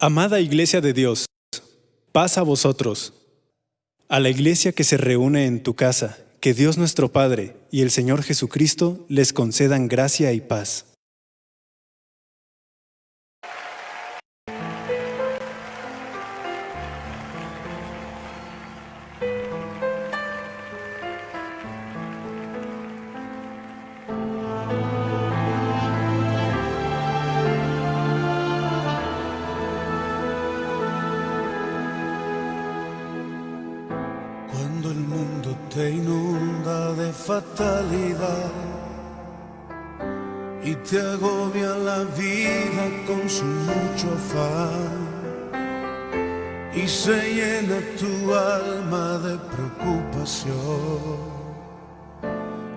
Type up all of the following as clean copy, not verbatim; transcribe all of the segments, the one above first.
Amada Iglesia de Dios, paz a vosotros. A la iglesia que se reúne en tu casa, que Dios nuestro Padre y el Señor Jesucristo les concedan gracia y paz. Cuando el mundo te inunda de fatalidad y te agobia la vida con su mucho afán y se llena tu alma de preocupación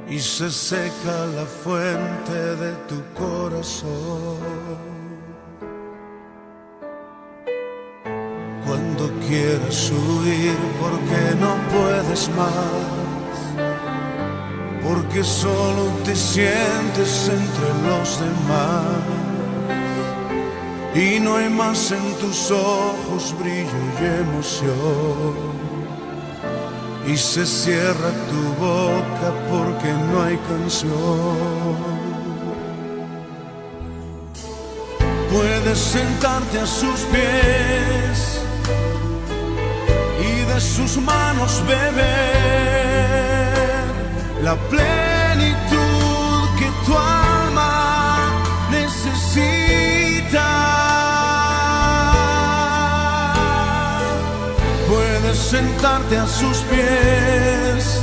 y se seca la fuente de tu corazón. Cuando quieras huir porque no puedes más, porque solo te sientes entre los demás y no hay más en tus ojos brillo y emoción y se cierra tu boca porque no hay canción. Puedes sentarte a sus pies y de sus manos beber la plenitud que tu alma necesita. Puedes sentarte a sus pies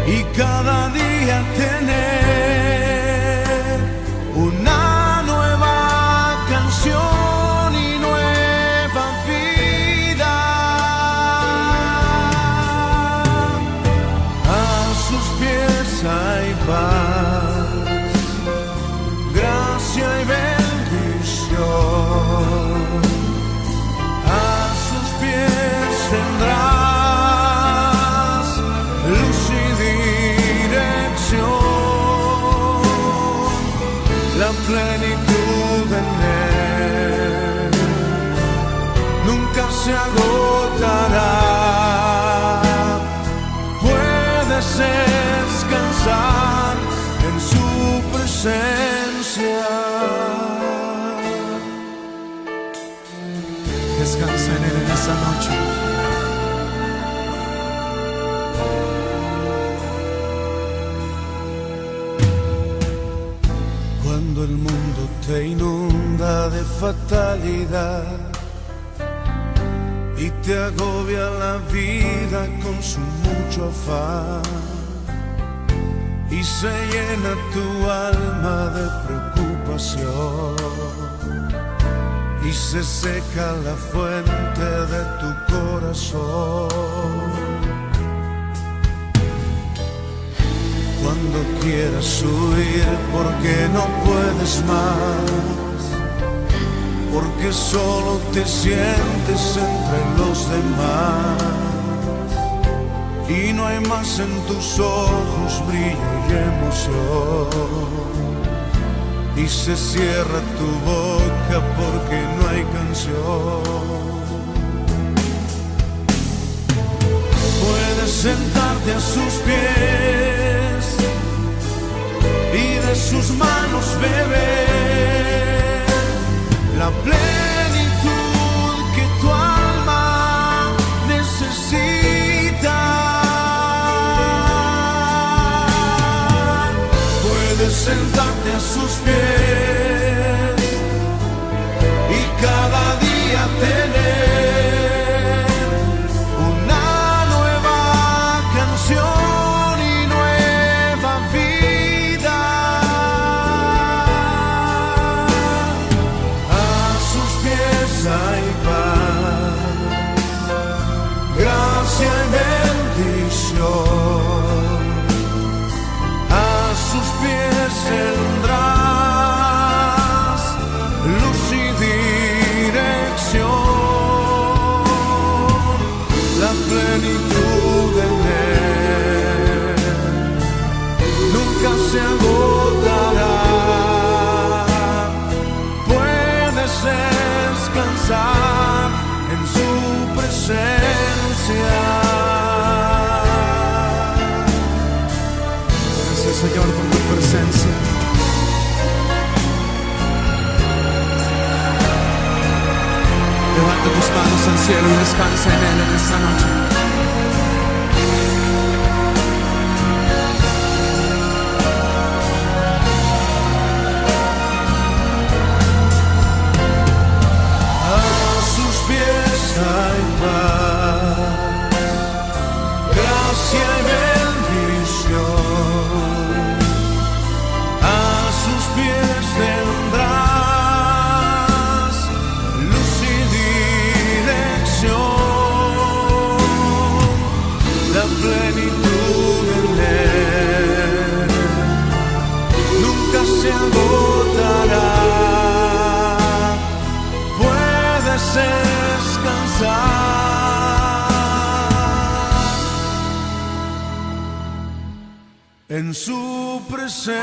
y cada día tener una nueva canción y nueva vida. A sus pies hay paz, gracia y bendición. A sus pies tendrás luz y dirección, la plenitud en él nunca se agotará. Puedes descansar en su presencia. Descansa en Él en esta noche. Cuando el mundo te inunda de fatalidad y te agobia la vida con su mucho afán y se llena tu alma de preocupación y se seca la fuente de tu corazón. Cuando quieras huir porque no puedes más, porque solo te sientes entre los demás y no hay más en tus ojos brillo y emoción y se cierra tu boca porque no hay canción. Puedes sentarte a sus pies y de sus manos beber la plenitud que tu alma necesita. Puedes sentarte a sus pies y cada día tener una nueva canción y nueva vida. hermanos al cielo y descansa en Él en esta noche. Hay paz, gracia y bendición, a sus pies tendrás luz y dirección, la plenitud en Él nunca se agotará, puedes descansar en su presencia.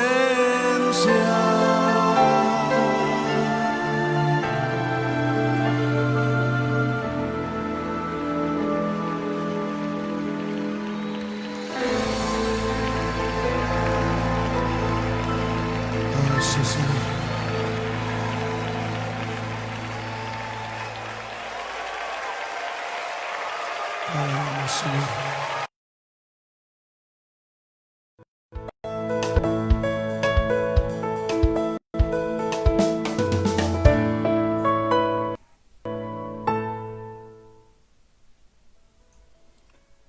Sí, Señor. Alabamos, Señor.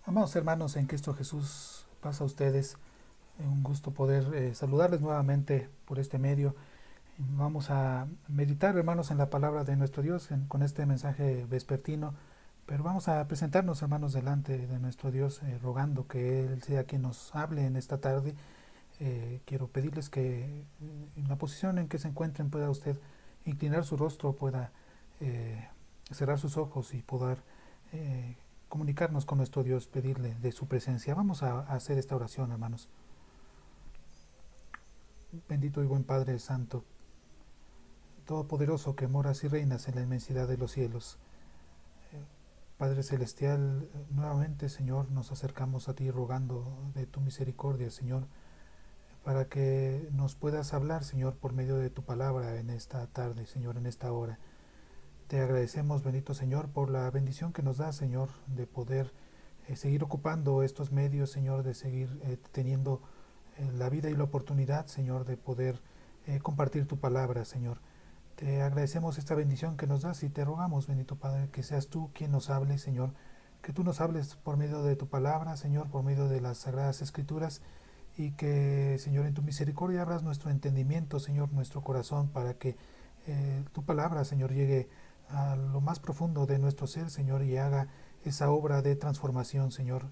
Amados hermanos en Cristo Jesús, paz a ustedes. Un gusto poder saludarles nuevamente por este medio. Vamos a meditar, hermanos, en la palabra de nuestro Dios con este mensaje vespertino. Pero vamos a presentarnos, hermanos, delante de nuestro Dios, rogando que Él sea quien nos hable en esta tarde. Quiero pedirles que en la posición en que se encuentren pueda usted inclinar su rostro, pueda cerrar sus ojos y poder comunicarnos con nuestro Dios, pedirle de su presencia. Vamos a hacer esta oración, hermanos. Bendito y buen Padre Santo, Todopoderoso, que moras y reinas en la inmensidad de los cielos. Padre Celestial, nuevamente, Señor, nos acercamos a ti rogando de tu misericordia, Señor, para que nos puedas hablar, Señor, por medio de tu palabra en esta tarde, Señor, en esta hora. Te agradecemos, bendito Señor, por la bendición que nos da, Señor, de poder seguir ocupando estos medios, Señor, de seguir teniendo la vida y la oportunidad, Señor, de poder compartir tu palabra, Señor. Te agradecemos esta bendición que nos das y te rogamos, bendito Padre, que seas tú quien nos hable, Señor, que tú nos hables por medio de tu palabra, Señor, por medio de las Sagradas Escrituras, y que, Señor, en tu misericordia abras nuestro entendimiento, Señor, nuestro corazón, para que tu palabra, Señor, llegue a lo más profundo de nuestro ser, Señor, y haga esa obra de transformación, Señor,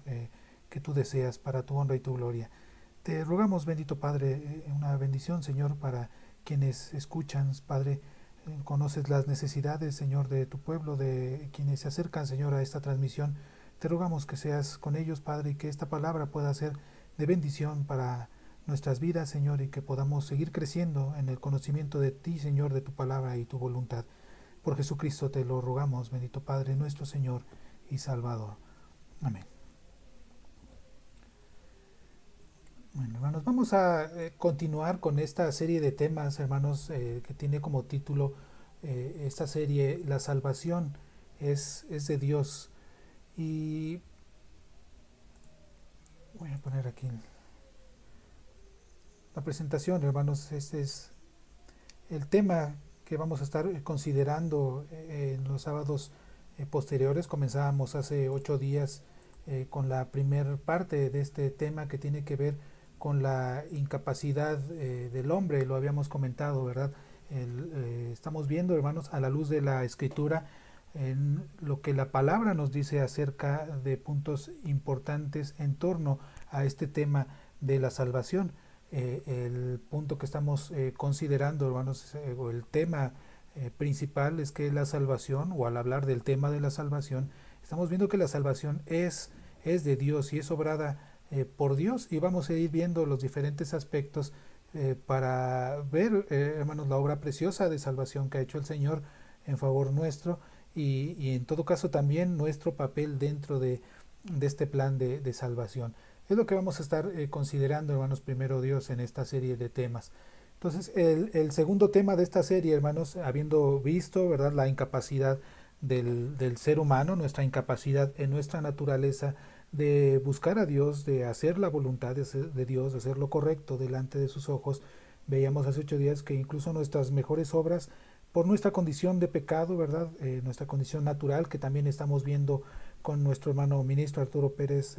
que tú deseas para tu honra y tu gloria. Te rogamos, bendito Padre, una bendición, Señor, para quienes escuchan, Padre. Conoces las necesidades, Señor, de tu pueblo, de quienes se acercan, Señor, a esta transmisión. Te rogamos que seas con ellos, Padre, y que esta palabra pueda ser de bendición para nuestras vidas, Señor, y que podamos seguir creciendo en el conocimiento de ti, Señor, de tu palabra y tu voluntad. Por Jesucristo te lo rogamos, bendito Padre, nuestro Señor y Salvador. Amén. Bueno, hermanos, vamos a continuar con esta serie de temas, hermanos, que tiene como título esta serie, La salvación es de Dios. Y voy a poner aquí la presentación, hermanos. Este es el tema que vamos a estar considerando en los sábados posteriores. Comenzábamos hace 8 días con la primera parte de este tema que tiene que ver con la incapacidad del hombre. Lo habíamos comentado, ¿verdad? Estamos viendo, hermanos, a la luz de la Escritura, en lo que la palabra nos dice acerca de puntos importantes en torno a este tema de la salvación. El punto que estamos considerando, hermanos, o el tema principal es que la salvación, o al hablar del tema de la salvación, estamos viendo que la salvación es de Dios y es obrada por Dios, y vamos a ir viendo los diferentes aspectos para ver, hermanos, la obra preciosa de salvación que ha hecho el Señor en favor nuestro, y en todo caso también nuestro papel dentro de este plan de salvación. Es lo que vamos a estar considerando, hermanos, primero Dios, en esta serie de temas. Entonces, el segundo tema de esta serie, hermanos, habiendo visto, ¿verdad?, la incapacidad del ser humano, nuestra incapacidad en nuestra naturaleza de buscar a Dios, de hacer la voluntad de Dios, de hacer lo correcto delante de sus ojos. Veíamos hace 8 días que incluso nuestras mejores obras, por nuestra condición de pecado, ¿verdad? Nuestra condición natural, que también estamos viendo con nuestro hermano ministro Arturo Pérez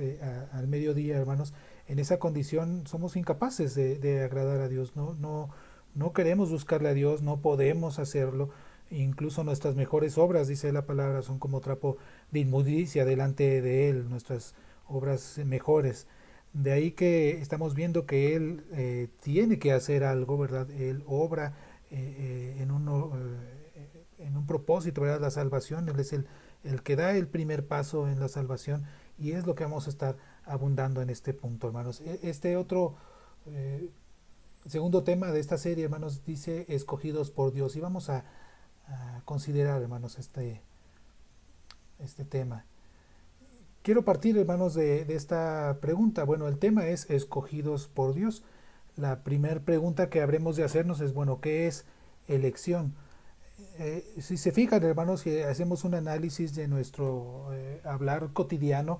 al mediodía, hermanos, en esa condición somos incapaces de agradar a Dios, no queremos buscarle a Dios, no podemos hacerlo. Incluso nuestras mejores obras, dice la palabra, son como trapo de inmundicia delante de Él, nuestras obras mejores. De ahí que estamos viendo que Él tiene que hacer algo, ¿verdad? Él obra en un propósito, ¿verdad? La salvación, Él es el que da el primer paso en la salvación, y es lo que vamos a estar abundando en este punto, hermanos. Este otro segundo tema de esta serie, hermanos, dice escogidos por Dios, y vamos a considerar, hermanos, este tema. Quiero partir, hermanos, de esta pregunta. Bueno, el tema es escogidos por Dios. La primera pregunta que habremos de hacernos es, bueno, ¿qué es elección? Si se fijan, hermanos, que hacemos un análisis de nuestro hablar cotidiano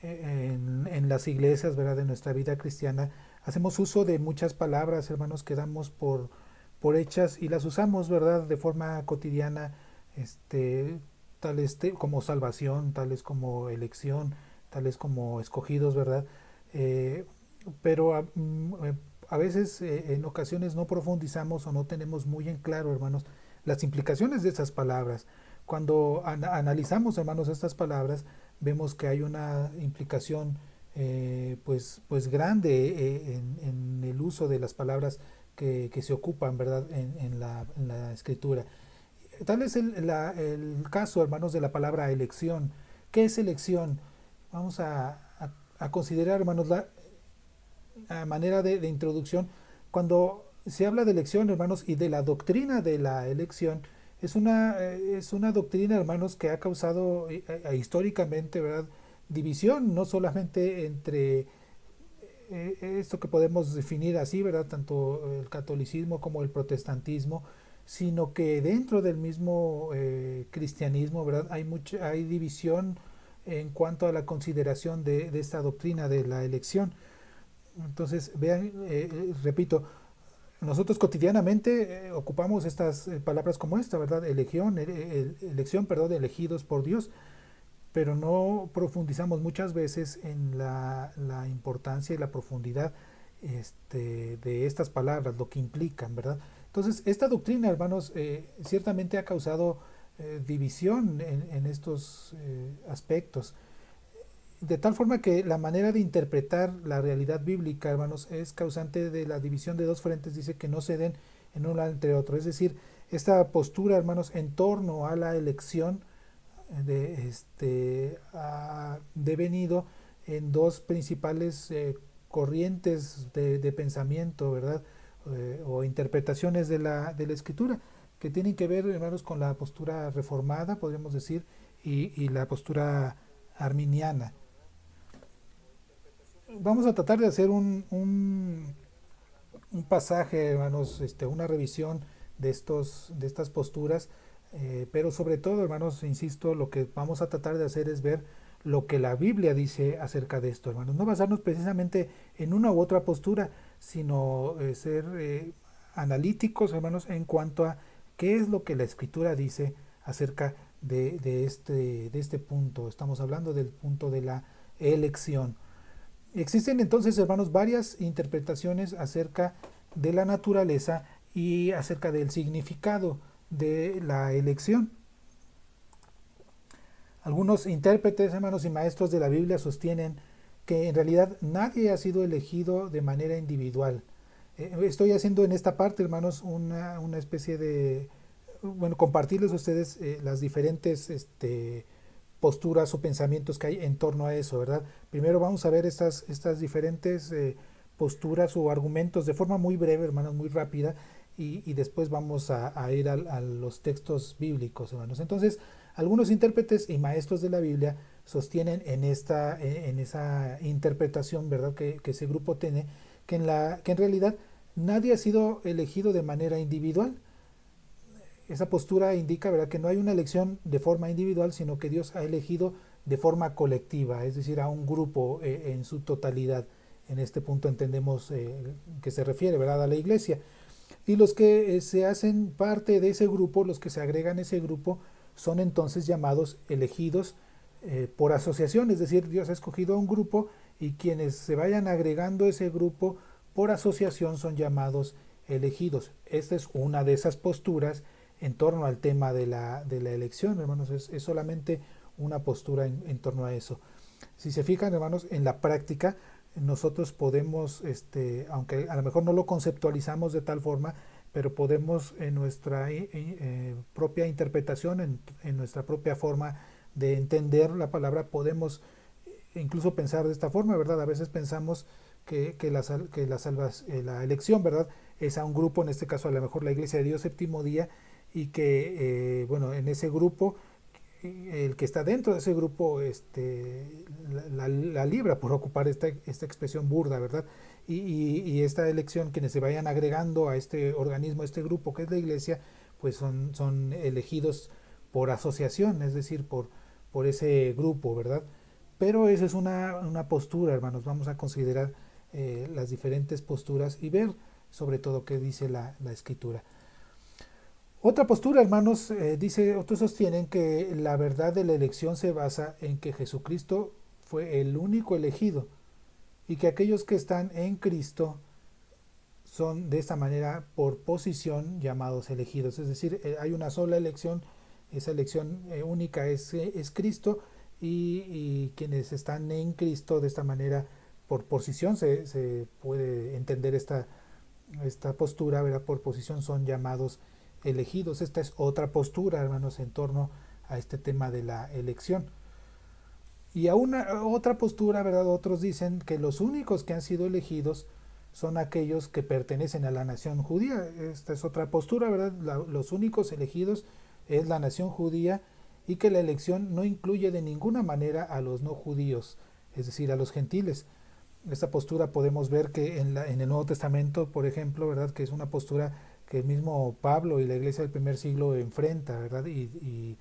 en las iglesias, ¿verdad? De nuestra vida cristiana, hacemos uso de muchas palabras, hermanos, que damos por hechas y las usamos, ¿verdad? De forma cotidiana, tales como salvación, tales como elección, tales como escogidos, ¿verdad? Eh, pero a veces, en ocasiones, no profundizamos o no tenemos muy en claro, hermanos, las implicaciones de esas palabras. Cuando analizamos, hermanos, estas palabras, vemos que hay una implicación pues grande en el uso de las palabras que se ocupan, ¿verdad? En la escritura. Tal es el caso, hermanos, de la palabra elección. ¿Qué es elección? Vamos a considerar, hermanos, a manera de introducción. Cuando se habla de elección, hermanos, y de la doctrina de la elección, es una doctrina, hermanos, que ha causado históricamente, ¿verdad?, división, no solamente entre esto que podemos definir así, ¿verdad?, tanto el catolicismo como el protestantismo, sino que dentro del mismo cristianismo, ¿verdad?, hay división en cuanto a la consideración de esta doctrina de la elección. Entonces, vean, repito, nosotros cotidianamente ocupamos estas palabras como esta, ¿verdad? Elección, perdón, elegidos por Dios, pero no profundizamos muchas veces en la importancia y la profundidad de estas palabras, lo que implican, ¿verdad? Entonces, esta doctrina, hermanos, ciertamente ha causado división en estos aspectos, de tal forma que la manera de interpretar la realidad bíblica, hermanos, es causante de la división de dos frentes, dice que no se den en uno entre otro. Es decir, esta postura, hermanos, en torno a la elección ha devenido en dos principales corrientes de pensamiento, ¿verdad? O interpretaciones de la escritura, que tienen que ver, hermanos, con la postura reformada, podríamos decir, y la postura arminiana. Vamos a tratar de hacer un pasaje, hermanos, una revisión de estas posturas, pero sobre todo, hermanos, insisto, lo que vamos a tratar de hacer es ver lo que la Biblia dice acerca de esto, hermanos. No basarnos precisamente en una u otra postura, sino ser analíticos, hermanos, en cuanto a qué es lo que la Escritura dice acerca de este punto. Estamos hablando del punto de la elección. Existen entonces, hermanos, varias interpretaciones acerca de la naturaleza y acerca del significado de la elección. Algunos intérpretes, hermanos, y maestros de la Biblia sostienen que en realidad nadie ha sido elegido de manera individual. Estoy haciendo en esta parte, hermanos, una especie de, bueno, compartirles a ustedes las diferentes posturas o pensamientos que hay en torno a eso, ¿verdad? Primero vamos a ver estas diferentes posturas o argumentos de forma muy breve, hermanos, muy rápida, y después vamos a ir a los textos bíblicos, hermanos. Entonces, algunos intérpretes y maestros de la Biblia sostienen en esa interpretación, ¿verdad?, que ese grupo tiene, que en realidad nadie ha sido elegido de manera individual. esa postura indica, ¿verdad?, que no hay una elección de forma individual, sino que Dios ha elegido de forma colectiva, es decir, a un grupo en su totalidad. En este punto entendemos que se refiere, ¿verdad?, a la iglesia. Y los que se hacen parte de ese grupo, los que se agregan a ese grupo, son entonces llamados elegidos por asociación, es decir, Dios ha escogido a un grupo y quienes se vayan agregando a ese grupo por asociación son llamados elegidos. Esta es una de esas posturas en torno al tema de la elección, hermanos, es solamente una postura en torno a eso. Si se fijan, hermanos, en la práctica, nosotros podemos, aunque a lo mejor no lo conceptualizamos de tal forma, pero podemos en nuestra propia interpretación, en nuestra propia forma de entender la palabra, podemos incluso pensar de esta forma, ¿verdad? A veces pensamos que la elección, ¿verdad?, es a un grupo, en este caso a lo mejor la Iglesia de Dios Séptimo Día, y que, bueno, en ese grupo, el que está dentro de ese grupo la libra, por ocupar esta expresión burda, ¿verdad? Y esta elección, quienes se vayan agregando a este organismo, a este grupo que es la iglesia, pues son elegidos por asociación, es decir, por ese grupo, ¿verdad? Pero esa es una postura, hermanos. Vamos a considerar las diferentes posturas y ver sobre todo qué dice la escritura. Otra postura, hermanos, otros sostienen que la verdad de la elección se basa en que Jesucristo fue el único elegido y que aquellos que están en Cristo son de esta manera por posición llamados elegidos. Es decir, hay una sola elección, esa elección única es Cristo, y quienes están en Cristo de esta manera por posición se puede entender esta postura, ¿verdad? Por posición son llamados elegidos. Esta es otra postura, hermanos, en torno a este tema de la elección. Y a otra postura, ¿verdad? Otros dicen que los únicos que han sido elegidos son aquellos que pertenecen a la nación judía. Esta es otra postura, ¿verdad? Los únicos elegidos es la nación judía, y que la elección no incluye de ninguna manera a los no judíos, es decir, a los gentiles. Esta postura podemos ver que en el Nuevo Testamento, por ejemplo, ¿verdad?, que es una postura que el mismo Pablo y la iglesia del primer siglo enfrenta, ¿verdad? Y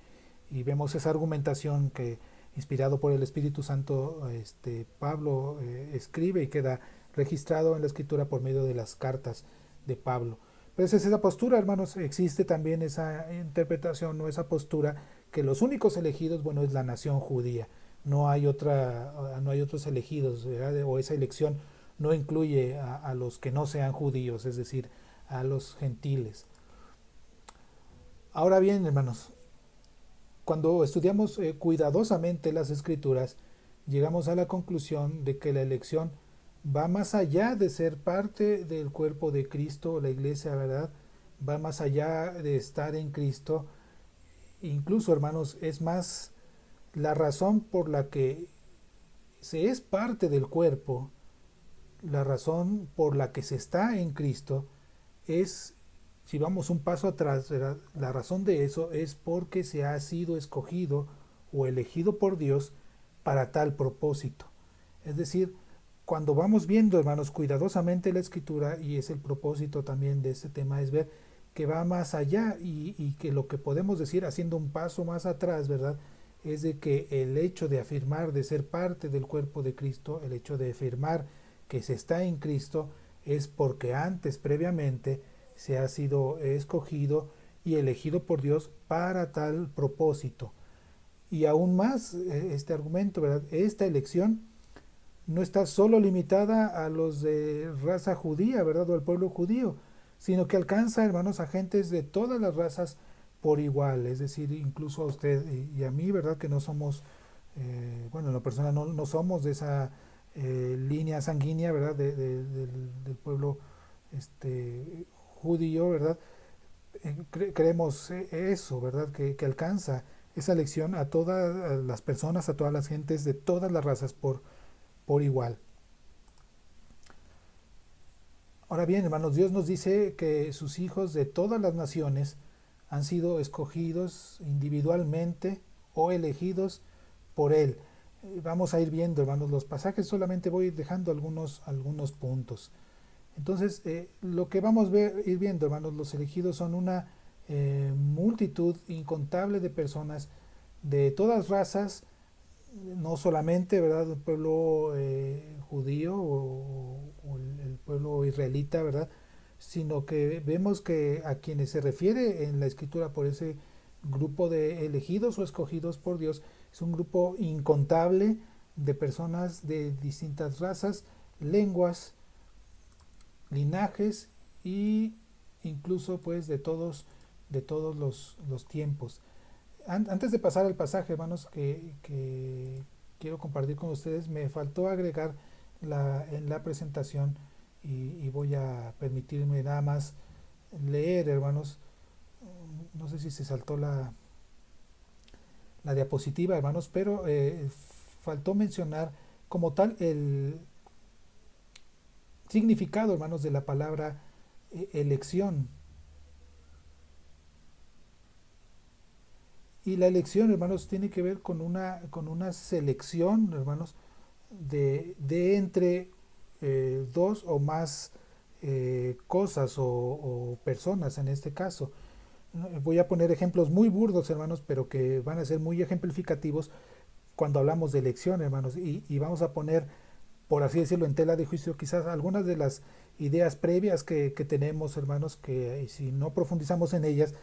vemos esa argumentación que, inspirado por el Espíritu Santo, Pablo escribe y queda registrado en la Escritura por medio de las cartas de Pablo. Pero esa es esa postura, hermanos. Existe también esa interpretación o esa postura que los únicos elegidos, bueno, es la nación judía. No hay otros elegidos, ¿verdad? O esa elección no incluye a los que no sean judíos, es decir, a los gentiles. Ahora bien, hermanos, cuando estudiamos cuidadosamente las Escrituras, llegamos a la conclusión de que la elección va más allá de ser parte del cuerpo de Cristo, la iglesia, ¿verdad? Va más allá de estar en Cristo. Incluso, hermanos, es más la razón por la que se es parte del cuerpo, la razón por la que se está en Cristo es, si vamos un paso atrás, ¿verdad?, la razón de eso es porque se ha sido escogido o elegido por Dios para tal propósito. Es decir, cuando vamos viendo, hermanos, cuidadosamente la Escritura, y es el propósito también de este tema, es ver que va más allá, y que lo que podemos decir, haciendo un paso más atrás, ¿verdad?, es de que el hecho de afirmar de ser parte del cuerpo de Cristo, el hecho de afirmar que se está en Cristo, es porque antes, previamente, se ha sido escogido y elegido por Dios para tal propósito. Y aún más, este argumento, ¿verdad?, esta elección no está solo limitada a los de raza judía, ¿verdad?, o al pueblo judío, sino que alcanza, hermanos, a gentes de todas las razas por igual, es decir, incluso a usted y a mí, ¿verdad?, que no somos, bueno, en lo personal no somos de esa línea sanguínea, ¿verdad?, del pueblo judío, ¿verdad? Creemos eso, ¿verdad?, que alcanza esa elección a todas las personas, a todas las gentes de todas las razas por igual. Ahora bien, hermanos, Dios nos dice que sus hijos de todas las naciones han sido escogidos individualmente o elegidos por Él. Vamos a ir viendo, hermanos, los pasajes, solamente voy dejando algunos puntos. Entonces, lo que vamos a ir viendo, hermanos, los elegidos son una multitud incontable de personas de todas razas, no solamente, ¿verdad?, el pueblo judío o el pueblo israelita, ¿verdad?, sino que vemos que a quienes se refiere en la escritura por ese grupo de elegidos o escogidos por Dios, es un grupo incontable de personas de distintas razas, lenguas, linajes y incluso pues de todos los tiempos. Antes de pasar al pasaje, hermanos, que quiero compartir con ustedes, me faltó agregar en la presentación y voy a permitirme nada más leer, hermanos. No sé si se saltó la diapositiva, hermanos, pero faltó mencionar como tal el significado, hermanos, de la palabra elección. Y la elección, hermanos, tiene que ver con una selección, hermanos, de entre dos o más cosas o personas en este caso. Voy a poner ejemplos muy burdos, hermanos, pero que van a ser muy ejemplificativos cuando hablamos de elección, hermanos. Y vamos a poner, por así decirlo, en tela de juicio quizás algunas de las ideas previas que tenemos, hermanos, que si no profundizamos en ellas,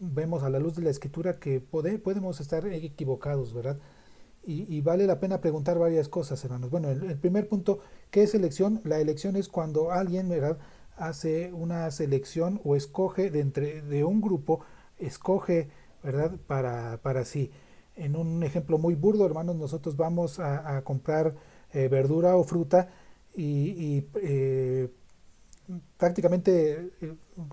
vemos a la luz de la escritura que podemos estar equivocados, ¿verdad? Y vale la pena preguntar varias cosas, hermanos. Bueno, el primer punto, ¿qué es elección? La elección es cuando alguien, ¿verdad?, hace una selección o escoge de un grupo, escoge, ¿verdad?, para sí. En un ejemplo muy burdo, hermanos, nosotros vamos a comprar verdura o fruta y prácticamente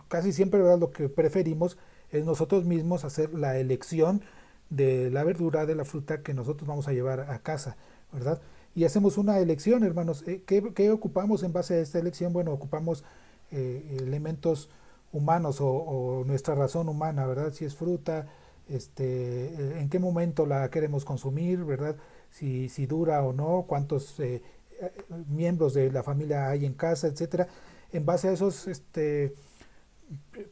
casi siempre, ¿verdad?, lo que preferimos es nosotros mismos hacer la elección de la verdura, de la fruta que nosotros vamos a llevar a casa, ¿verdad? Y hacemos una elección, hermanos. ¿Qué ocupamos en base a esta elección? Bueno, ocupamos elementos humanos o nuestra razón humana, ¿verdad? Si es fruta, en qué momento la queremos consumir, ¿verdad? Si dura o no, cuántos miembros de la familia hay en casa, etcétera. En base a esos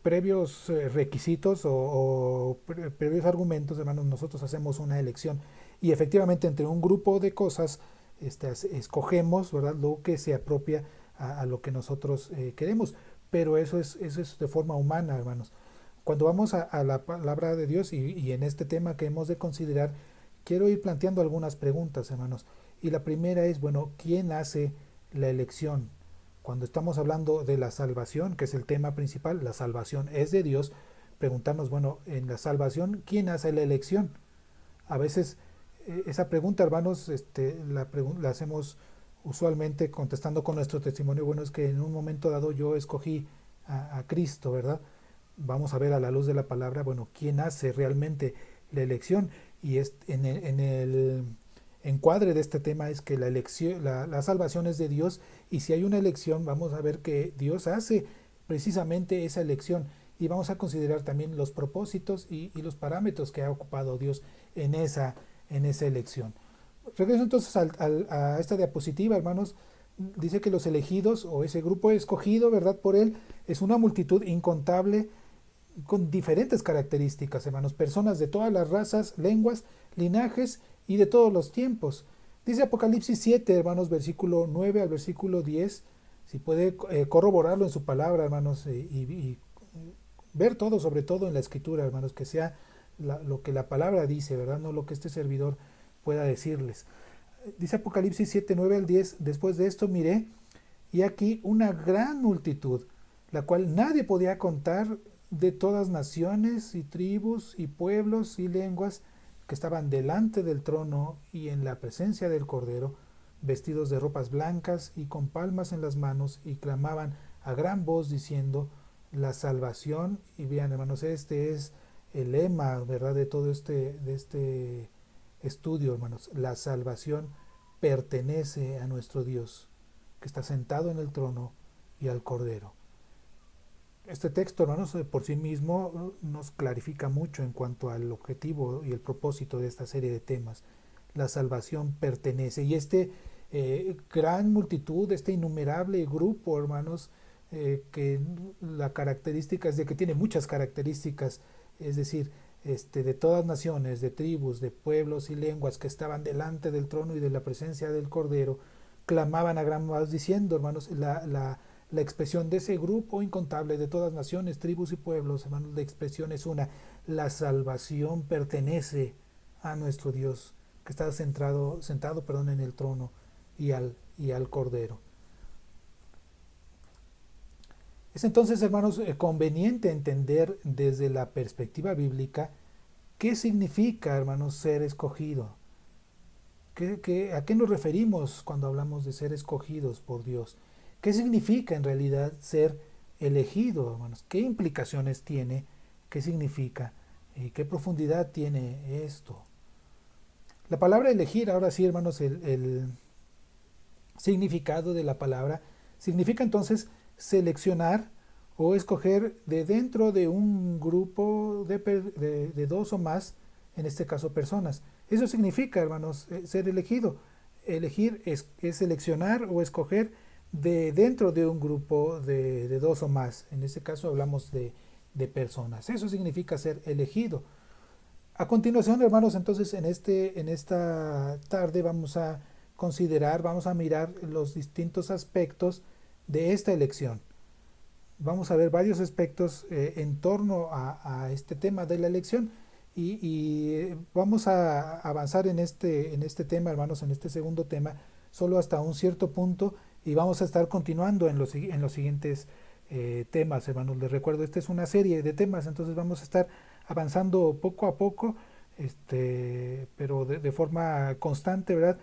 previos requisitos o previos argumentos, hermanos, nosotros hacemos una elección y efectivamente entre un grupo de cosas escogemos, ¿verdad?, lo que se apropia a lo que nosotros queremos, pero eso es de forma humana, hermanos. Cuando vamos a la palabra de Dios y en este tema que hemos de considerar, quiero ir planteando algunas preguntas, hermanos. Y la primera es, bueno, ¿quién hace la elección? Cuando estamos hablando de la salvación, que es el tema principal, la salvación es de Dios, preguntarnos, bueno, en la salvación, ¿quién hace la elección? A veces esa pregunta, hermanos, la hacemos usualmente contestando con nuestro testimonio. Bueno, es que en un momento dado yo escogí a Cristo, ¿verdad? Vamos a ver a la luz de la palabra, bueno, quién hace realmente la elección. Y en el encuadre de este tema es que la elección, la salvación es de Dios, y si hay una elección, vamos a ver que Dios hace precisamente esa elección. Y vamos a considerar también los propósitos y los parámetros que ha ocupado Dios en esa elección. Regreso entonces a esta diapositiva, hermanos. Dice que los elegidos o ese grupo escogido, ¿verdad?, por Él, es una multitud incontable con diferentes características, hermanos. Personas de todas las razas, lenguas, linajes y de todos los tiempos. Dice Apocalipsis 7, hermanos, versículo 9 al versículo 10. Si puede corroborarlo en su palabra, hermanos, y ver todo, sobre todo en la escritura, hermanos, que sea lo que la palabra dice, ¿verdad?, no lo que este servidor pueda decirles. Dice Apocalipsis 7, 9 al 10, después de esto miré, y aquí una gran multitud, la cual nadie podía contar, de todas naciones y tribus y pueblos y lenguas, que estaban delante del trono y en la presencia del Cordero, vestidos de ropas blancas y con palmas en las manos, y clamaban a gran voz diciendo, la salvación, y vean, hermanos, este es el lema, ¿verdad?, de todo de este estudio, hermanos. La salvación pertenece a nuestro Dios, que está sentado en el trono, y al Cordero. Este texto, hermanos, por sí mismo nos clarifica mucho en cuanto al objetivo y el propósito de esta serie de temas. La salvación pertenece. Y gran multitud, este innumerable grupo, hermanos, que la característica es de que tiene muchas características, es decir, de todas naciones, de tribus, de pueblos y lenguas que estaban delante del trono y de la presencia del Cordero, clamaban a gran voz diciendo, hermanos, la expresión de ese grupo incontable de todas naciones, tribus y pueblos, hermanos, la expresión es una: la salvación pertenece a nuestro Dios, que está sentado en el trono y al Cordero. Es entonces, hermanos, conveniente entender desde la perspectiva bíblica qué significa, hermanos, ser escogido. ¿A qué nos referimos cuando hablamos de ser escogidos por Dios? ¿Qué significa en realidad ser elegido, hermanos? ¿Qué implicaciones tiene? ¿Qué significa? ¿Qué profundidad tiene esto? La palabra elegir, ahora sí, hermanos, el significado de la palabra significa entonces seleccionar o escoger de dentro de un grupo de dos o más, en este caso personas. Eso significa, hermanos, ser elegido. Elegir es seleccionar o escoger de dentro de un grupo de dos o más. En este caso hablamos de personas. Eso significa ser elegido. A continuación, hermanos, entonces en esta tarde vamos a considerar, vamos a mirar los distintos aspectos de esta elección. Vamos a ver varios aspectos en torno a este tema de la elección y vamos a avanzar en este tema, hermanos, en este segundo tema, solo hasta un cierto punto, y vamos a estar continuando en los siguientes temas, hermanos. Les recuerdo, esta es una serie de temas, entonces vamos a estar avanzando poco a poco, pero de forma constante, ¿verdad?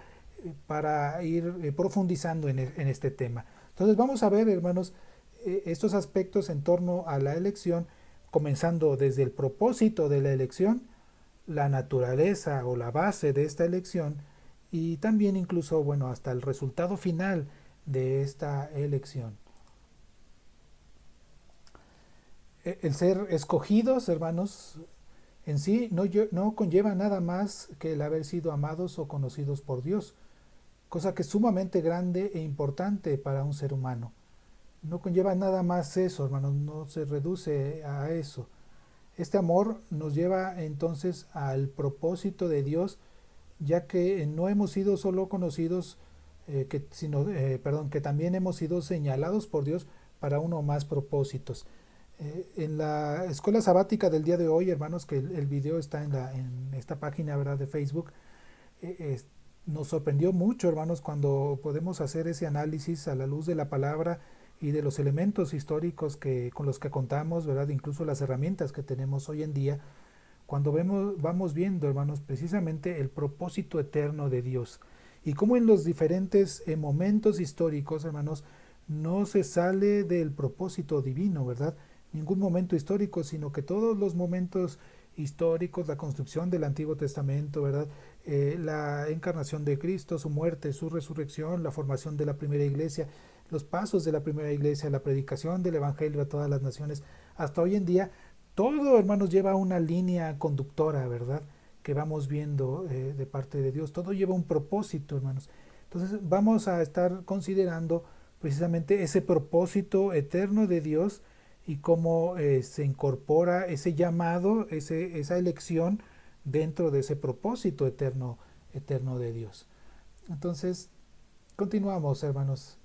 Para ir profundizando en este tema. Entonces vamos a ver, hermanos, estos aspectos en torno a la elección, comenzando desde el propósito de la elección, la naturaleza o la base de esta elección, y también incluso, bueno, hasta el resultado final de esta elección. El ser escogidos, hermanos, en sí no conlleva nada más que el haber sido amados o conocidos por Dios, cosa que es sumamente grande e importante para un ser humano. No conlleva nada más eso, hermanos, no se reduce a eso. Este amor nos lleva entonces al propósito de Dios, ya que no hemos sido solo conocidos, que también hemos sido señalados por Dios para uno o más propósitos. En la escuela sabática del día de hoy, hermanos, que el video está en esta página, ¿verdad?, de Facebook, nos sorprendió mucho, hermanos, cuando podemos hacer ese análisis a la luz de la palabra y de los elementos históricos con los que contamos, ¿verdad?, incluso las herramientas que tenemos hoy en día, cuando vamos viendo, hermanos, precisamente el propósito eterno de Dios y cómo en los diferentes momentos históricos, hermanos, no se sale del propósito divino, ¿verdad? Ningún momento histórico, sino que todos los momentos históricos, la construcción del Antiguo Testamento, ¿verdad? La encarnación de Cristo, su muerte, su resurrección, la formación de la primera iglesia, los pasos de la primera iglesia, la predicación del Evangelio a todas las naciones, hasta hoy en día, todo, hermanos, lleva una línea conductora, ¿verdad?, que vamos viendo de parte de Dios. Todo lleva un propósito, hermanos. Entonces vamos a estar considerando precisamente ese propósito eterno de Dios y cómo se incorpora ese llamado, esa elección dentro de ese propósito eterno de Dios. Entonces, continuamos, hermanos.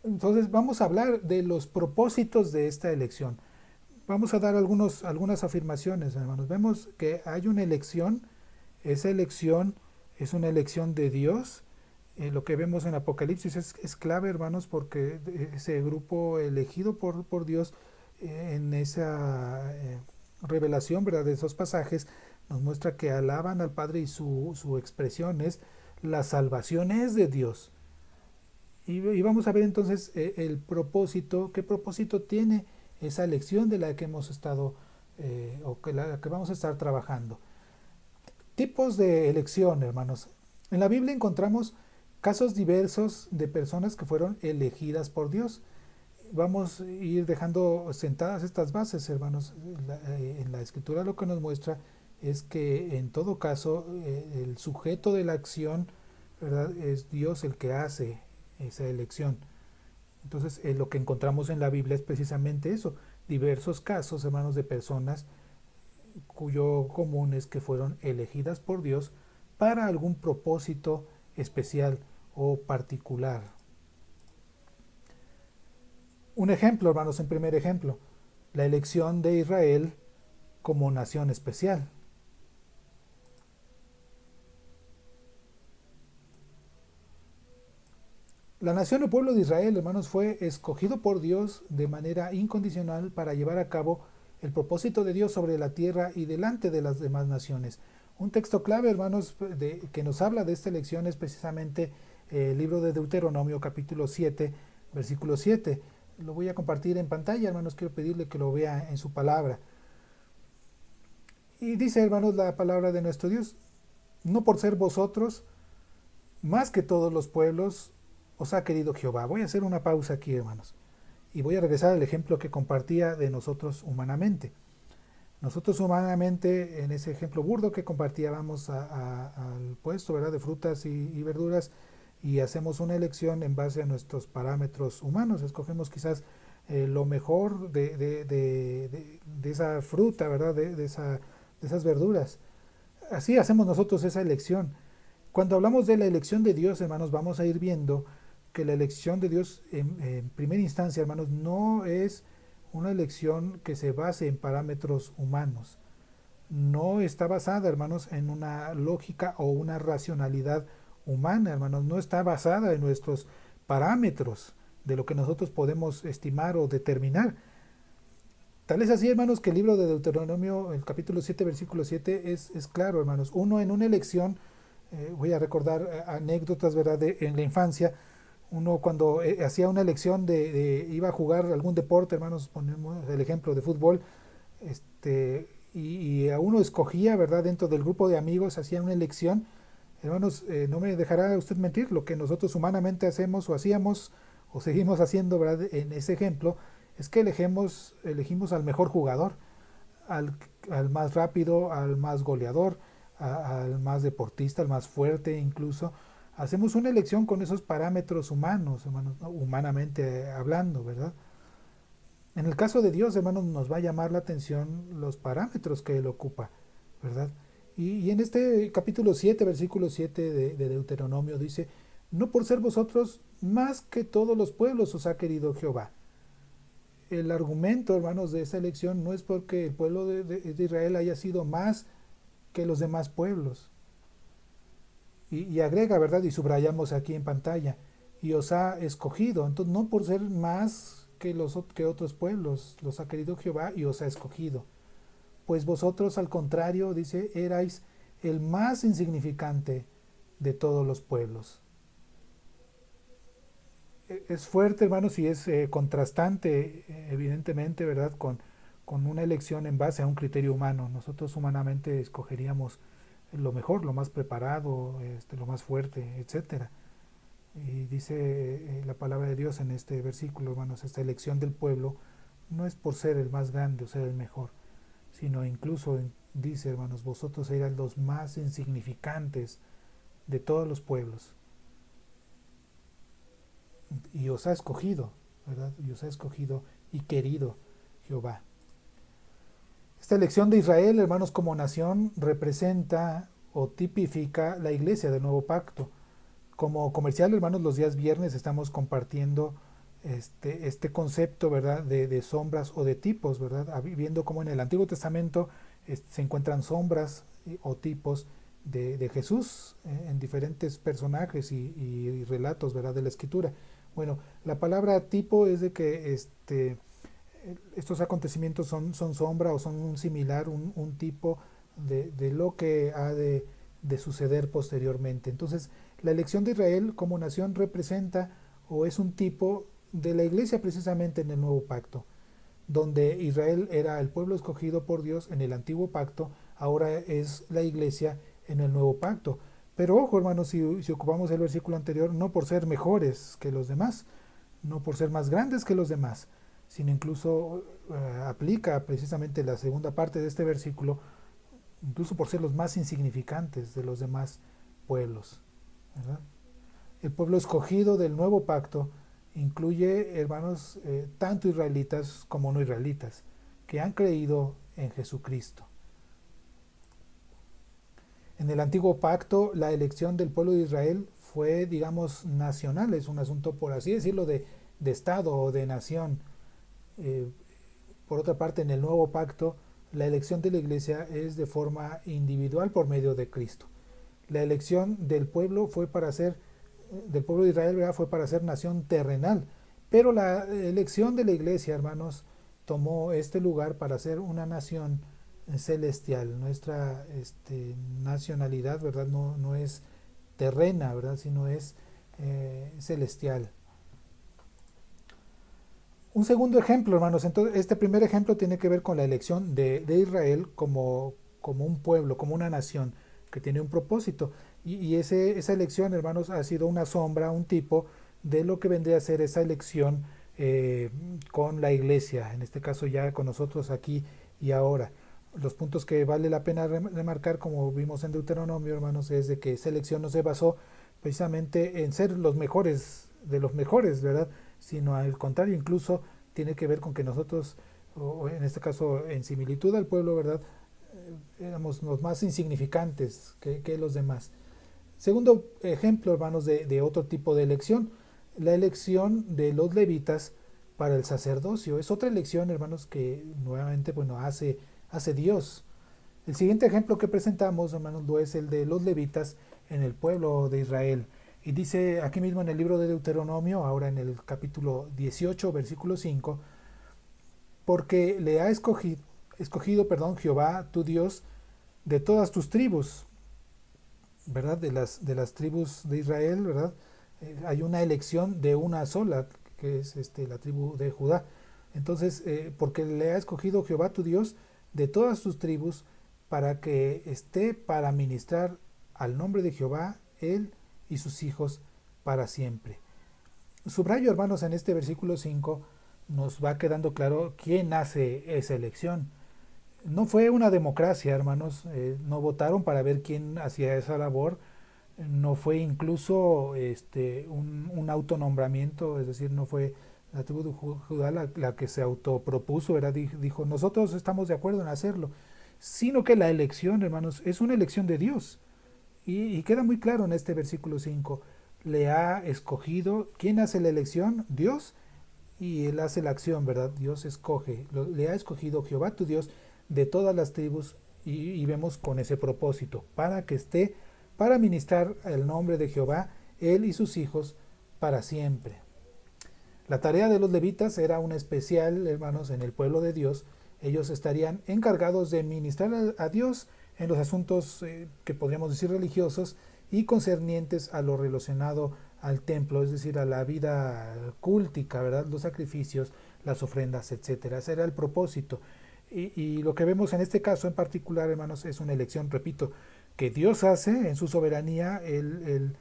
Entonces vamos a hablar de los propósitos de esta elección. Vamos a dar algunas afirmaciones, hermanos. Vemos que hay una elección, esa elección es una elección de Dios. Lo que vemos en Apocalipsis es clave, hermanos, porque ese grupo elegido por Dios en esa revelación, ¿verdad?, de esos pasajes, nos muestra que alaban al Padre y su expresión es la salvación es de Dios. Y vamos a ver entonces el propósito, qué propósito tiene esa elección de la que hemos estado la que vamos a estar trabajando. Tipos de elección, hermanos. En la Biblia encontramos casos diversos de personas que fueron elegidas por Dios. Vamos a ir dejando sentadas estas bases, hermanos. En la Escritura lo que nos muestra es que en todo caso el sujeto de la acción ¿verdad? Es Dios el que hace esa elección. Entonces, lo que encontramos en la Biblia es precisamente eso, diversos casos, hermanos, de personas cuyo común es que fueron elegidas por Dios para algún propósito especial o particular. Un ejemplo, hermanos, en primer ejemplo, la elección de Israel como nación especial. La nación o pueblo de Israel, hermanos, fue escogido por Dios de manera incondicional para llevar a cabo el propósito de Dios sobre la tierra y delante de las demás naciones. Un texto clave, hermanos, que nos habla de esta elección es precisamente el libro de Deuteronomio, capítulo 7, versículo 7. Lo voy a compartir en pantalla, hermanos, quiero pedirle que lo vea en su palabra. Y dice, hermanos, la palabra de nuestro Dios: no por ser vosotros más que todos los pueblos os ha querido Jehová. Voy a hacer una pausa aquí, hermanos, y voy a regresar al ejemplo que compartía de nosotros humanamente. Nosotros humanamente, en ese ejemplo burdo que compartía, vamos al puesto, ¿verdad?, de frutas y verduras, y hacemos una elección en base a nuestros parámetros humanos. Escogemos quizás lo mejor de esa fruta, ¿verdad?, de esas verduras. Así hacemos nosotros esa elección. Cuando hablamos de la elección de Dios, hermanos, vamos a ir viendo que la elección de Dios en primera instancia, hermanos, no es una elección que se base en parámetros humanos. No está basada, hermanos, en una lógica o una racionalidad humana, hermanos. No está basada en nuestros parámetros de lo que nosotros podemos estimar o determinar. Tal es así, hermanos, que el libro de Deuteronomio, el capítulo 7, versículo 7, es claro, hermanos. Uno en una elección, voy a recordar anécdotas, ¿verdad?, en la infancia. Uno cuando hacía una elección iba a jugar algún deporte, hermanos, ponemos el ejemplo de fútbol, y a uno escogía, ¿verdad?, dentro del grupo de amigos, hacía una elección. Hermanos, no me dejará usted mentir, lo que nosotros humanamente hacemos o hacíamos o seguimos haciendo, ¿verdad?, en ese ejemplo, es que elegimos al mejor jugador, al más rápido, al más goleador, al más deportista, al más fuerte incluso. Hacemos una elección con esos parámetros humanos, hermanos, ¿no?, humanamente hablando, ¿verdad? En el caso de Dios, hermanos, nos va a llamar la atención los parámetros que Él ocupa, ¿verdad? Y en este capítulo 7, versículo 7 de Deuteronomio dice: no por ser vosotros más que todos los pueblos os ha querido Jehová. El argumento, hermanos, de esa elección no es porque el pueblo de Israel haya sido más que los demás pueblos. Y agrega, ¿verdad? Y subrayamos aquí en pantalla: y os ha escogido. Entonces, no por ser más que otros pueblos, los ha querido Jehová y os ha escogido. Pues vosotros, al contrario, dice, erais el más insignificante de todos los pueblos. Es fuerte, hermanos, y es contrastante, evidentemente, ¿verdad?, con una elección en base a un criterio humano. Nosotros humanamente escogeríamos lo mejor, lo más preparado, lo más fuerte, etcétera. Y dice la palabra de Dios en este versículo, hermanos: esta elección del pueblo no es por ser el más grande o ser el mejor, sino incluso dice, hermanos, vosotros erais los más insignificantes de todos los pueblos. Y os ha escogido, ¿verdad? Y os ha escogido y querido Jehová. Esta elección de Israel, hermanos, como nación, representa o tipifica la iglesia del nuevo pacto. Como comercial, hermanos, los días viernes estamos compartiendo este concepto, ¿verdad?, de sombras o de tipos, ¿verdad?, viendo cómo en el Antiguo Testamento se encuentran sombras o tipos de Jesús en diferentes personajes y relatos, ¿verdad?, de la Escritura. Bueno, la palabra tipo es de que estos acontecimientos son sombra o son un similar, un tipo de lo que ha de suceder posteriormente. Entonces, la elección de Israel como nación representa o es un tipo de la iglesia precisamente en el nuevo pacto, donde Israel era el pueblo escogido por Dios en el antiguo pacto, ahora es la iglesia en el nuevo pacto. Pero ojo, hermanos, si ocupamos el versículo anterior, no por ser mejores que los demás, no por ser más grandes que los demás, sino incluso aplica precisamente la segunda parte de este versículo, incluso por ser los más insignificantes de los demás pueblos, ¿verdad? El pueblo escogido del nuevo pacto incluye, hermanos, tanto israelitas como no israelitas, que han creído en Jesucristo. En el antiguo pacto, la elección del pueblo de Israel fue, digamos, nacional, es un asunto, por así decirlo, de Estado o de nación. Eh, por otra parte, en el nuevo pacto, la elección de la iglesia es de forma individual por medio de Cristo. La elección del pueblo fue para ser, del pueblo de Israel, ¿verdad?, fue para ser nación terrenal, pero la elección de la iglesia, hermanos, tomó este lugar para ser una nación celestial. Nuestra nacionalidad, ¿verdad?, no es terrena, ¿verdad?, sino es celestial. Un segundo ejemplo, hermanos. Entonces, este primer ejemplo tiene que ver con la elección de Israel como un pueblo, como una nación que tiene un propósito. Y esa elección, hermanos, ha sido una sombra, un tipo de lo que vendría a ser esa elección con la iglesia, en este caso ya con nosotros aquí y ahora. Los puntos que vale la pena remarcar, como vimos en Deuteronomio, hermanos, es de que esa elección no se basó precisamente en ser los mejores de los mejores, ¿verdad?, sino al contrario, incluso tiene que ver con que nosotros, o en este caso en similitud al pueblo, ¿verdad?, éramos los más insignificantes que los demás. Segundo ejemplo, hermanos, de otro tipo de elección, la elección de los levitas para el sacerdocio. Es otra elección, hermanos, que nuevamente, bueno, hace Dios. El siguiente ejemplo que presentamos, hermanos, lo es el de los levitas en el pueblo de Israel. Y dice aquí mismo en el libro de Deuteronomio, ahora en el capítulo 18, versículo 5, porque le ha escogido, Jehová, tu Dios, de todas tus tribus, ¿verdad? De las tribus de Israel, ¿verdad? Hay una elección de una sola, que es la tribu de Judá. Entonces, porque le ha escogido Jehová tu Dios de todas tus tribus, para que esté para ministrar al nombre de Jehová, él y sus hijos para siempre. Subrayo, hermanos, en este versículo 5 nos va quedando claro quién hace esa elección. No fue una democracia, hermanos, no votaron para ver quién hacía esa labor, no fue incluso un autonombramiento, es decir, no fue la tribu de Judá la que se autopropuso, ¿verdad? Dijo, nosotros estamos de acuerdo en hacerlo, sino que la elección, hermanos, es una elección de Dios. Y queda muy claro en este versículo 5, le ha escogido, ¿quién hace la elección? Dios, y él hace la acción, ¿verdad? Dios escoge, le ha escogido Jehová tu Dios de todas las tribus, y vemos con ese propósito, para que esté, para ministrar el nombre de Jehová, él y sus hijos, para siempre. La tarea de los levitas era una especial, hermanos, en el pueblo de Dios. Ellos estarían encargados de ministrar a Dios en los asuntos que podríamos decir religiosos y concernientes a lo relacionado al templo, es decir, a la vida cúltica, ¿verdad?, los sacrificios, las ofrendas, etcétera. Ese era el propósito. Y lo que vemos en este caso en particular, hermanos, es una elección, repito, que Dios hace en su soberanía. Él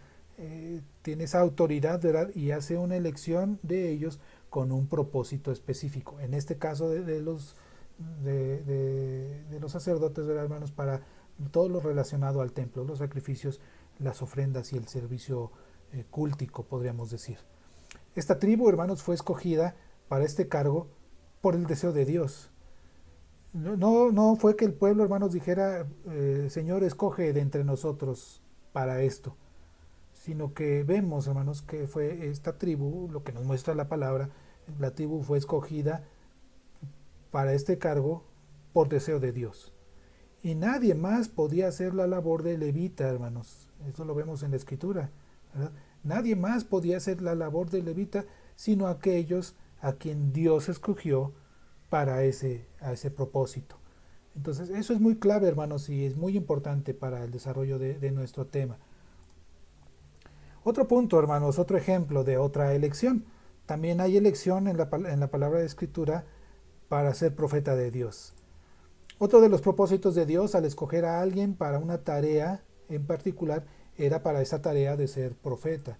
tiene esa autoridad, ¿verdad?, y hace una elección de ellos con un propósito específico. En este caso de los sacerdotes, ¿verdad, hermanos?, para todo lo relacionado al templo, los sacrificios, las ofrendas y el servicio cúltico, podríamos decir. Esta tribu, hermanos, fue escogida para este cargo por el deseo de Dios. No fue que el pueblo, hermanos, dijera, Señor, escoge de entre nosotros para esto, sino que vemos, hermanos, que fue esta tribu, lo que nos muestra la palabra, la tribu fue escogida para este cargo por deseo de Dios. Y nadie más podía hacer la labor de levita, hermanos. Eso lo vemos en la Escritura, ¿verdad? Nadie más podía hacer la labor de levita sino aquellos a quien Dios escogió para a ese propósito. Entonces, eso es muy clave, hermanos, y es muy importante para el desarrollo de nuestro tema. Otro punto, hermanos, otro ejemplo de otra elección. También hay elección en la palabra de Escritura para ser profeta de Dios. Otro de los propósitos de Dios al escoger a alguien para una tarea en particular era para esa tarea de ser profeta.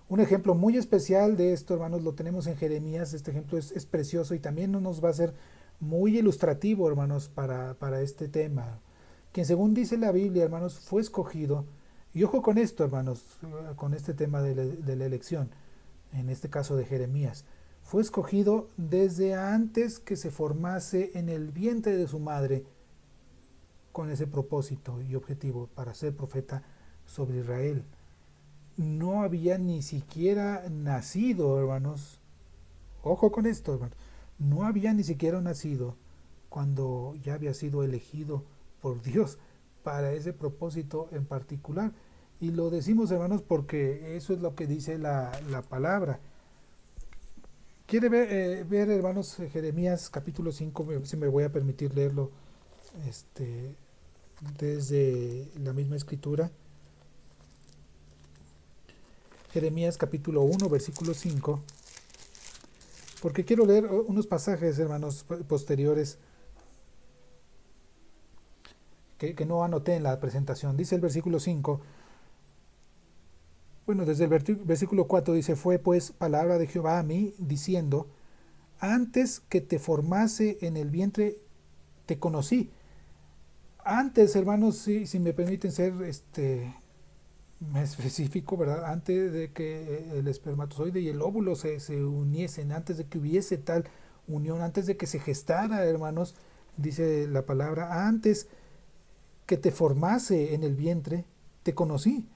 Un ejemplo muy especial de esto, hermanos, lo tenemos en Jeremías. Este ejemplo es precioso y también nos va a ser muy ilustrativo, hermanos, para este tema. Quien, según dice la Biblia, hermanos, fue escogido Y ojo con esto, hermanos, con este tema de la elección, en este caso de Jeremías. Fue escogido desde antes que se formase en el vientre de su madre, con ese propósito y objetivo para ser profeta sobre Israel. No había ni siquiera nacido, hermanos. Ojo con esto, hermanos. No había ni siquiera nacido cuando ya había sido elegido por Dios para ese propósito en particular. Y lo decimos, hermanos, porque eso es lo que dice la palabra. ¿Quiere ver, hermanos, Jeremías capítulo 5? Si me voy a permitir leerlo desde la misma escritura. Jeremías capítulo 1, versículo 5. Porque quiero leer unos pasajes, hermanos, posteriores que no anoté en la presentación. Dice el versículo 5. Bueno, desde el versículo 4 dice: fue pues palabra de Jehová a mí, diciendo: antes que te formase en el vientre, te conocí. Antes, hermanos, si me permiten ser más específico, ¿verdad? Antes de que el espermatozoide y el óvulo se uniesen, antes de que hubiese tal unión, antes de que se gestara, hermanos, dice la palabra, antes que te formase en el vientre, te conocí.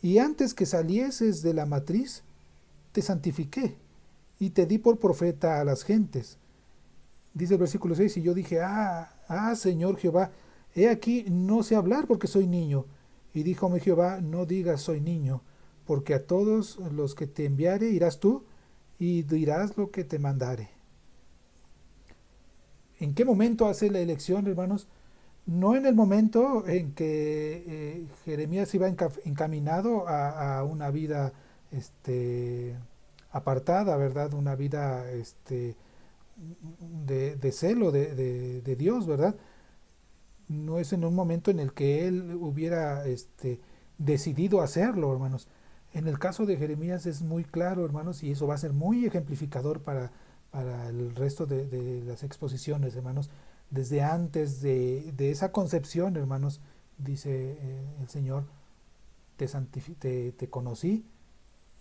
Y antes que salieses de la matriz, te santifiqué y te di por profeta a las gentes. Dice el versículo 6, y yo dije: Señor Jehová, he aquí, no sé hablar porque soy niño. Y díjome Jehová: no digas soy niño, porque a todos los que te enviare irás tú y dirás lo que te mandare. ¿En qué momento hace la elección, hermanos? No en el momento en que Jeremías iba encaminado a una vida apartada, ¿verdad? Una vida de celo de Dios, ¿verdad? No es en un momento en el que él hubiera decidido hacerlo, hermanos. En el caso de Jeremías es muy claro, hermanos, y eso va a ser muy ejemplificador para el resto de las exposiciones, hermanos. Desde antes de esa concepción, hermanos, dice el Señor: te conocí,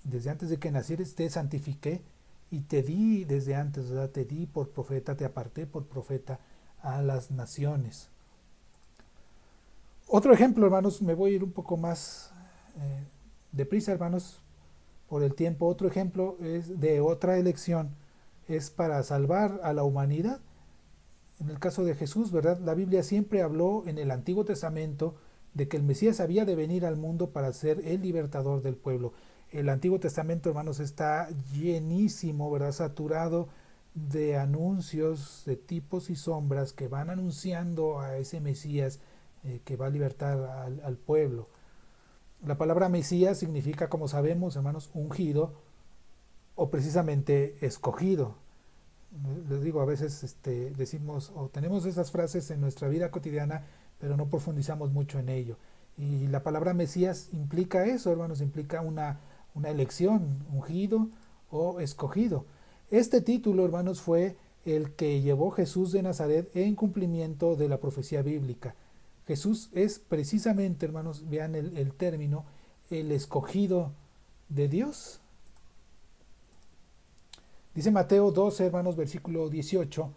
desde antes de que nacieres te santifiqué y te di desde antes, ¿verdad? Te di por profeta, te aparté por profeta a las naciones. Otro ejemplo, hermanos, me voy a ir un poco más deprisa, hermanos, por el tiempo. Otro ejemplo es de otra elección, es para salvar a la humanidad. En el caso de Jesús, ¿verdad? La Biblia siempre habló en el Antiguo Testamento de que el Mesías había de venir al mundo para ser el libertador del pueblo. El Antiguo Testamento, hermanos, está llenísimo, ¿verdad? Saturado de anuncios de tipos y sombras que van anunciando a ese Mesías que va a libertar al pueblo. La palabra Mesías significa, como sabemos, hermanos, ungido o precisamente escogido. Les digo, a veces decimos o tenemos esas frases en nuestra vida cotidiana, pero no profundizamos mucho en ello. Y la palabra Mesías implica eso, hermanos, implica una elección, ungido o escogido. Este título, hermanos, fue el que llevó Jesús de Nazaret en cumplimiento de la profecía bíblica. Jesús es precisamente, hermanos, vean el término, el escogido de Dios. Dice Mateo 12, hermanos, versículo 18: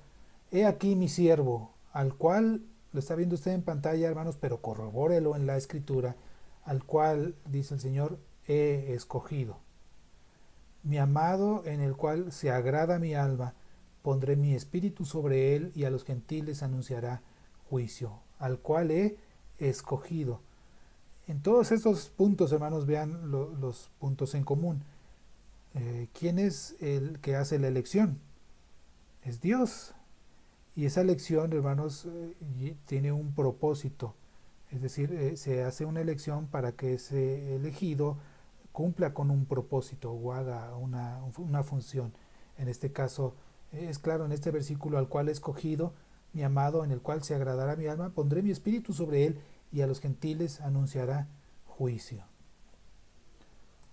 he aquí mi siervo, al cual, lo está viendo usted en pantalla, hermanos, pero corrobórelo en la escritura, al cual, dice el Señor, he escogido. Mi amado, en el cual se agrada mi alma, pondré mi espíritu sobre él, y a los gentiles anunciará juicio, al cual he escogido. En todos estos puntos, hermanos, vean los puntos en común. ¿Quién es el que hace la elección? Es Dios. Y esa elección, hermanos, tiene un propósito. Es decir, se hace una elección para que ese elegido cumpla con un propósito o haga una función. En este caso, es claro, en este versículo: al cual he escogido, mi amado, en el cual se agradará mi alma, pondré mi espíritu sobre él, y a los gentiles anunciará juicio.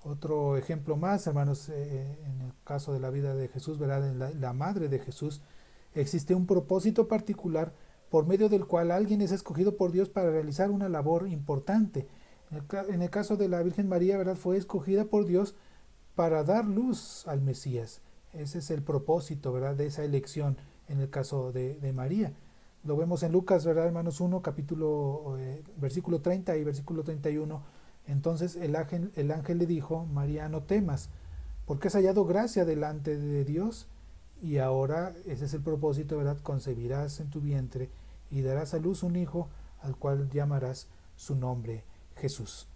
Otro ejemplo más, hermanos, en el caso de la vida de Jesús, ¿verdad? En la madre de Jesús, existe un propósito particular por medio del cual alguien es escogido por Dios para realizar una labor importante. En el caso de la Virgen María, ¿verdad? Fue escogida por Dios para dar luz al Mesías. Ese es el propósito, ¿verdad? De esa elección en el caso de María. Lo vemos en Lucas, ¿verdad, hermanos? 1, versículo 30 y versículo 31. Entonces el ángel le dijo: María, no temas, porque has hallado gracia delante de Dios, y ahora ese es el propósito, ¿verdad? Concebirás en tu vientre y darás a luz un hijo, al cual llamarás su nombre Jesús.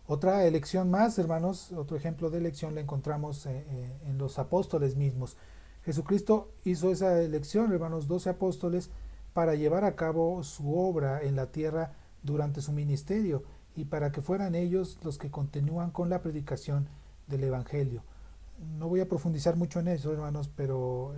Otra elección más, hermanos, otro ejemplo de elección la encontramos en los apóstoles mismos. Jesucristo hizo esa elección, hermanos, 12 apóstoles, para llevar a cabo su obra en la tierra durante su ministerio y para que fueran ellos los que continúan con la predicación del Evangelio. No voy a profundizar mucho en eso, hermanos, pero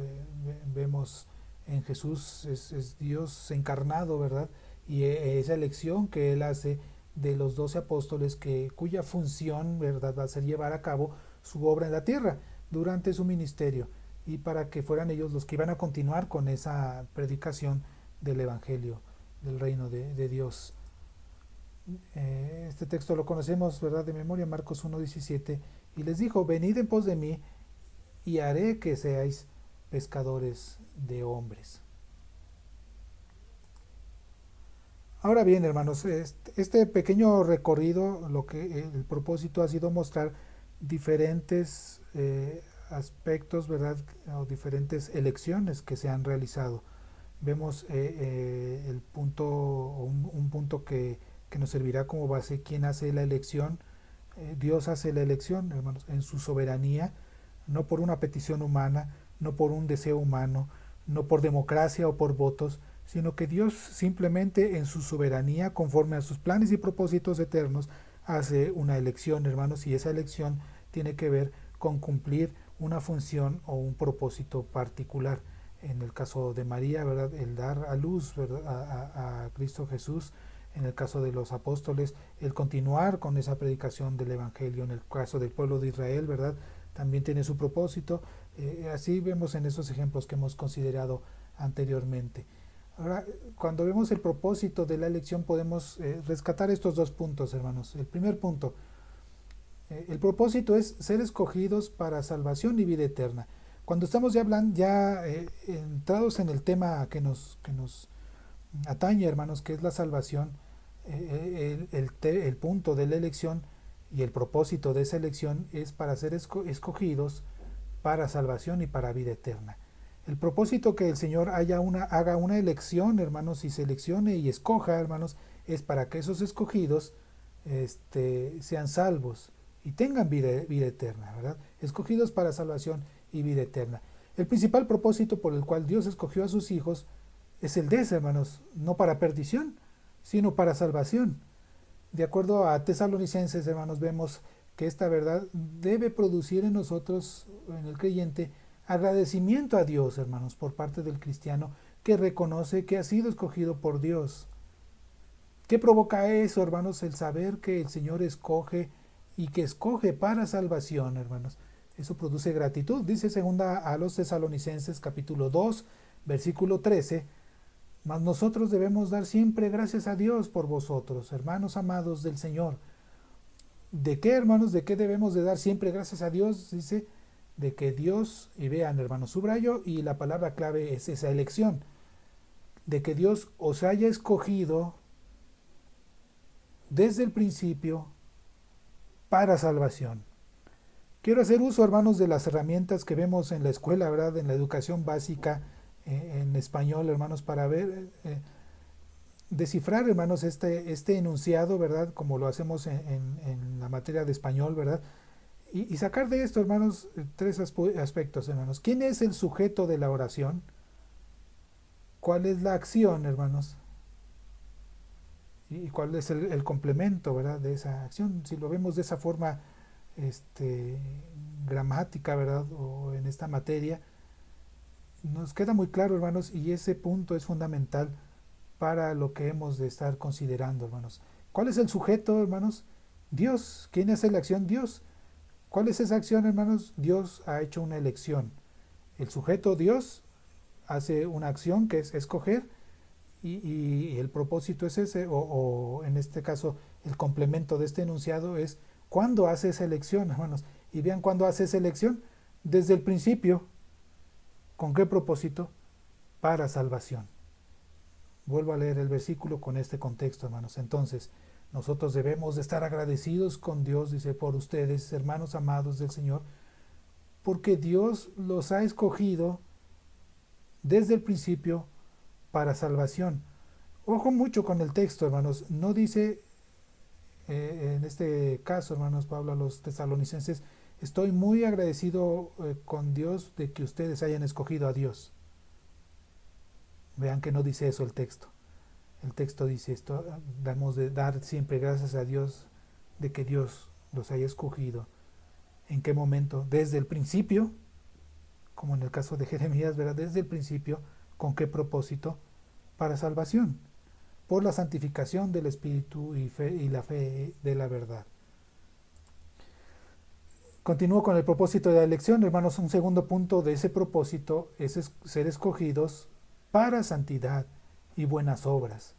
vemos en Jesús es Dios encarnado, ¿verdad? Y esa elección que Él hace de los 12 apóstoles, cuya función, ¿verdad?, va a ser llevar a cabo su obra en la tierra durante su ministerio, y para que fueran ellos los que iban a continuar con esa predicación del Evangelio, del reino de Dios. Este texto lo conocemos, ¿verdad?, de memoria, Marcos 1:17, y les dijo: venid en pos de mí, y haré que seáis pescadores de hombres. Ahora bien, hermanos, este pequeño recorrido, el propósito ha sido mostrar diferentes aspectos, ¿verdad?, o diferentes elecciones que se han realizado. Vemos el punto, un punto que nos servirá como base: ¿quién hace la elección? Dios hace la elección, hermanos, en su soberanía, no por una petición humana, no por un deseo humano, no por democracia o por votos, sino que Dios simplemente en su soberanía, conforme a sus planes y propósitos eternos, hace una elección, hermanos, y esa elección tiene que ver con cumplir una función o un propósito particular. En el caso de María, ¿verdad?, el dar a luz, ¿verdad?, a Cristo Jesús. En el caso de los apóstoles, el continuar con esa predicación del Evangelio. En el caso del pueblo de Israel, ¿verdad?, también tiene su propósito. Así vemos en esos ejemplos que hemos considerado anteriormente. Ahora, cuando vemos el propósito de la elección, podemos rescatar estos dos puntos, hermanos. El primer punto: el propósito es ser escogidos para salvación y vida eterna. Cuando estamos ya entrados en el tema que nos atañe, hermanos, que es la salvación, el punto de la elección y el propósito de esa elección es para ser escogidos para salvación y para vida eterna. El propósito que el Señor haga una elección, hermanos, y seleccione y escoja, hermanos, es para que esos escogidos sean salvos y tengan vida eterna, ¿verdad? Escogidos para salvación y vida eterna. El principal propósito por el cual Dios escogió a sus hijos es el de ese, hermanos, no para perdición, sino para salvación. De acuerdo a Tesalonicenses, hermanos, vemos que esta verdad debe producir en nosotros, en el creyente, agradecimiento a Dios, hermanos, por parte del cristiano que reconoce que ha sido escogido por Dios. ¿Qué provoca eso, hermanos? El saber que el Señor escoge y que escoge para salvación, hermanos. Eso produce gratitud. Dice segunda a los Tesalonicenses, capítulo 2, versículo 13: mas nosotros debemos dar siempre gracias a Dios por vosotros, hermanos amados del Señor. ¿De qué, hermanos? ¿De qué debemos de dar siempre gracias a Dios? Dice, de que Dios, y vean, hermanos, subrayo, y la palabra clave es esa elección, de que Dios os haya escogido desde el principio para salvación. Quiero hacer uso, hermanos, de las herramientas que vemos en la escuela, ¿verdad?, en la educación básica, en español, hermanos, para ver, descifrar, hermanos, este enunciado, ¿verdad?, como lo hacemos en la materia de español, ¿verdad?, y sacar de esto, hermanos, tres aspectos, hermanos. ¿Quién es el sujeto de la oración? ¿Cuál es la acción, hermanos? ¿Y cuál es el complemento, ¿verdad?, de esa acción? Si lo vemos de esa forma gramática, ¿verdad?, o en esta materia, nos queda muy claro, hermanos, y ese punto es fundamental para lo que hemos de estar considerando, hermanos. ¿Cuál es el sujeto, hermanos? Dios. ¿Quién hace la acción? Dios. ¿Cuál es esa acción, hermanos? Dios ha hecho una elección. El sujeto, Dios, hace una acción que es escoger, Y el propósito es ese, o en este caso el complemento de este enunciado es cuándo hace esa elección, hermanos. Y vean cuándo hace esa elección, desde el principio. ¿Con qué propósito? Para salvación. Vuelvo a leer el versículo con este contexto, hermanos. Entonces, nosotros debemos de estar agradecidos con Dios, dice, por ustedes, hermanos amados del Señor, porque Dios los ha escogido desde el principio para salvación. Ojo mucho con el texto, hermanos. No dice, en este caso, hermanos, Pablo a los tesalonicenses, estoy muy agradecido con Dios de que ustedes hayan escogido a Dios. Vean que no dice eso el texto. El texto dice esto, debemos de dar siempre gracias a Dios de que Dios los haya escogido. ¿En qué momento? Desde el principio, como en el caso de Jeremías, ¿verdad? Desde el principio, ¿con qué propósito? Para salvación, por la santificación del Espíritu y la fe de la verdad. Continúo con el propósito de la elección, hermanos. Un segundo punto de ese propósito es ser escogidos para santidad y buenas obras.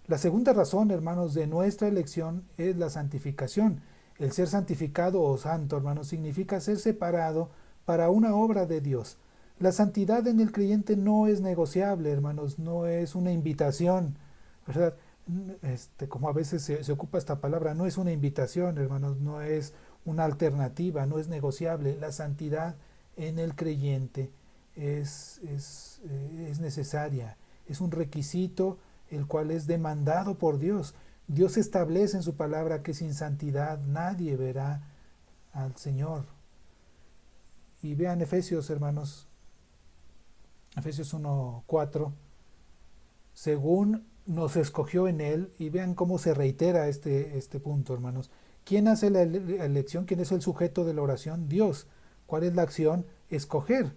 La segunda razón, hermanos, de nuestra elección es la santificación. El ser santificado o santo, hermanos, significa ser separado para una obra de Dios. La santidad en el creyente no es negociable, hermanos, no es una invitación, ¿verdad? Como a veces se ocupa esta palabra, no es una invitación, hermanos, no es una alternativa, no es negociable. La santidad en el creyente es necesaria, es un requisito el cual es demandado por Dios. Dios establece en su palabra que sin santidad nadie verá al Señor. Y vean Efesios, hermanos, Efesios 1:4, según nos escogió en Él, y vean cómo se reitera este punto, hermanos. ¿Quién hace la elección? ¿Quién es el sujeto de la oración? Dios. ¿Cuál es la acción? Escoger.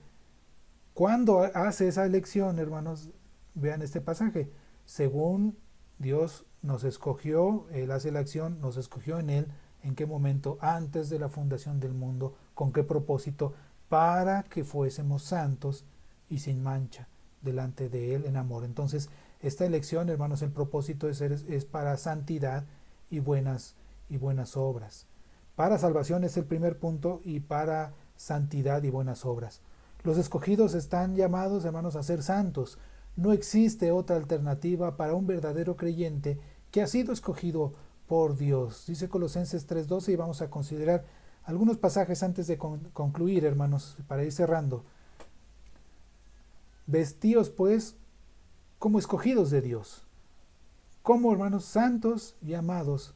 ¿Cuándo hace esa elección, hermanos? Vean este pasaje. Según Dios nos escogió, Él hace la acción, nos escogió en Él. ¿En qué momento? Antes de la fundación del mundo. ¿Con qué propósito? Para que fuésemos santos y sin mancha delante de Él en amor. Entonces, esta elección, hermanos, el propósito es para santidad y buenas obras. Para salvación es el primer punto, y para santidad y buenas obras. Los escogidos están llamados, hermanos, a ser santos. No existe otra alternativa para un verdadero creyente que ha sido escogido por Dios. Dice Colosenses 3:12, y vamos a considerar algunos pasajes antes de concluir, hermanos, para ir cerrando. Vestíos pues como escogidos de Dios, como, hermanos, santos y amados,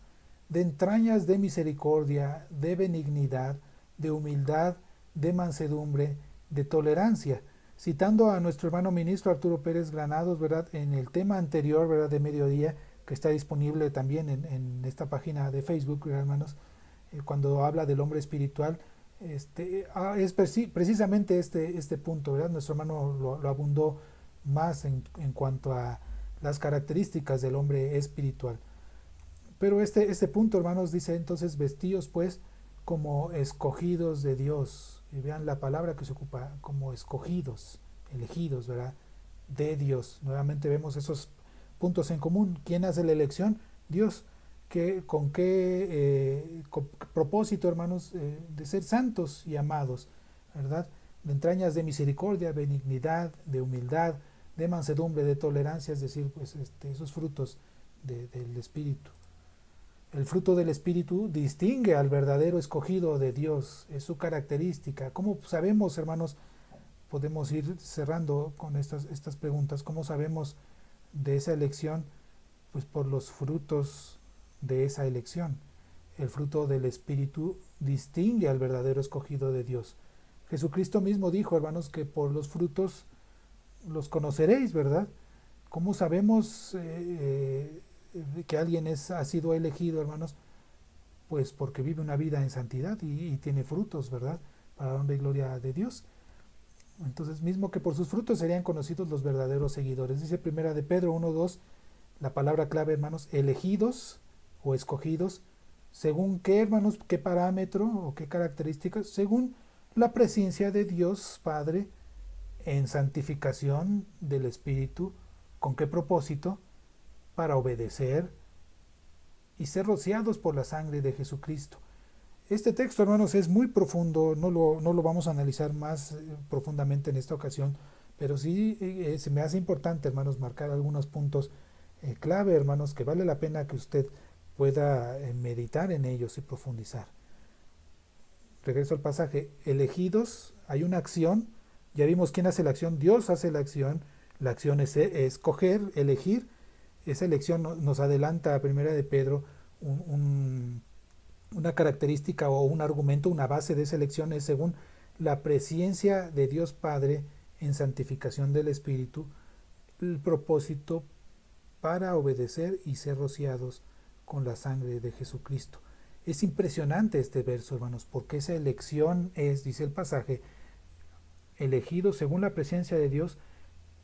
de entrañas de misericordia, de benignidad, de humildad, de mansedumbre, de tolerancia. Citando a nuestro hermano ministro Arturo Pérez Granados, ¿verdad?, en el tema anterior, ¿verdad?, de mediodía, que está disponible también en esta página de Facebook, hermanos, cuando habla del hombre espiritual, es precisamente este punto, ¿verdad? Nuestro hermano lo abundó más en cuanto a las características del hombre espiritual. Pero este punto, hermanos, dice entonces, vestíos pues como escogidos de Dios. Y vean la palabra que se ocupa, como escogidos, elegidos, ¿verdad?, de Dios. Nuevamente vemos esos puntos en común. ¿Quién hace la elección? Dios. ¿Con qué propósito, hermanos? De ser santos y amados, ¿verdad? De entrañas de misericordia, benignidad, de humildad, de mansedumbre, de tolerancia, es decir, pues esos frutos del Espíritu. El fruto del Espíritu distingue al verdadero escogido de Dios, es su característica. ¿Cómo sabemos, hermanos? Podemos ir cerrando con estas preguntas. ¿Cómo sabemos de esa elección? Pues por los frutos de esa elección. El fruto del Espíritu distingue al verdadero escogido de Dios. Jesucristo mismo dijo, hermanos, que por los frutos los conoceréis, ¿verdad? ¿Cómo sabemos que alguien ha sido elegido, hermanos? Pues porque vive una vida en santidad y tiene frutos, ¿verdad?, para la honra y gloria de Dios. Entonces, mismo que por sus frutos serían conocidos los verdaderos seguidores. Dice primera de Pedro 1:2, la palabra clave, hermanos, elegidos o escogidos. ¿Según qué, hermanos? ¿Qué parámetro o qué características? Según la presencia de Dios Padre en santificación del Espíritu ¿Con qué propósito? Para obedecer y ser rociados por la sangre de Jesucristo. Este texto, hermanos, es muy profundo, no lo vamos a analizar más profundamente en esta ocasión, pero sí se me hace importante, hermanos, marcar algunos puntos clave, hermanos, que vale la pena que usted pueda meditar en ellos y profundizar. Regreso al pasaje, elegidos, hay una acción, ya vimos quién hace la acción, Dios hace la acción es escoger, elegir, esa elección nos adelanta a primera de Pedro una característica o un argumento, una base de esa elección es según la presciencia de Dios Padre en santificación del Espíritu, el propósito para obedecer y ser rociados con la sangre de Jesucristo. Es impresionante este verso, hermanos, porque esa elección es, dice el pasaje, elegido según la presencia de Dios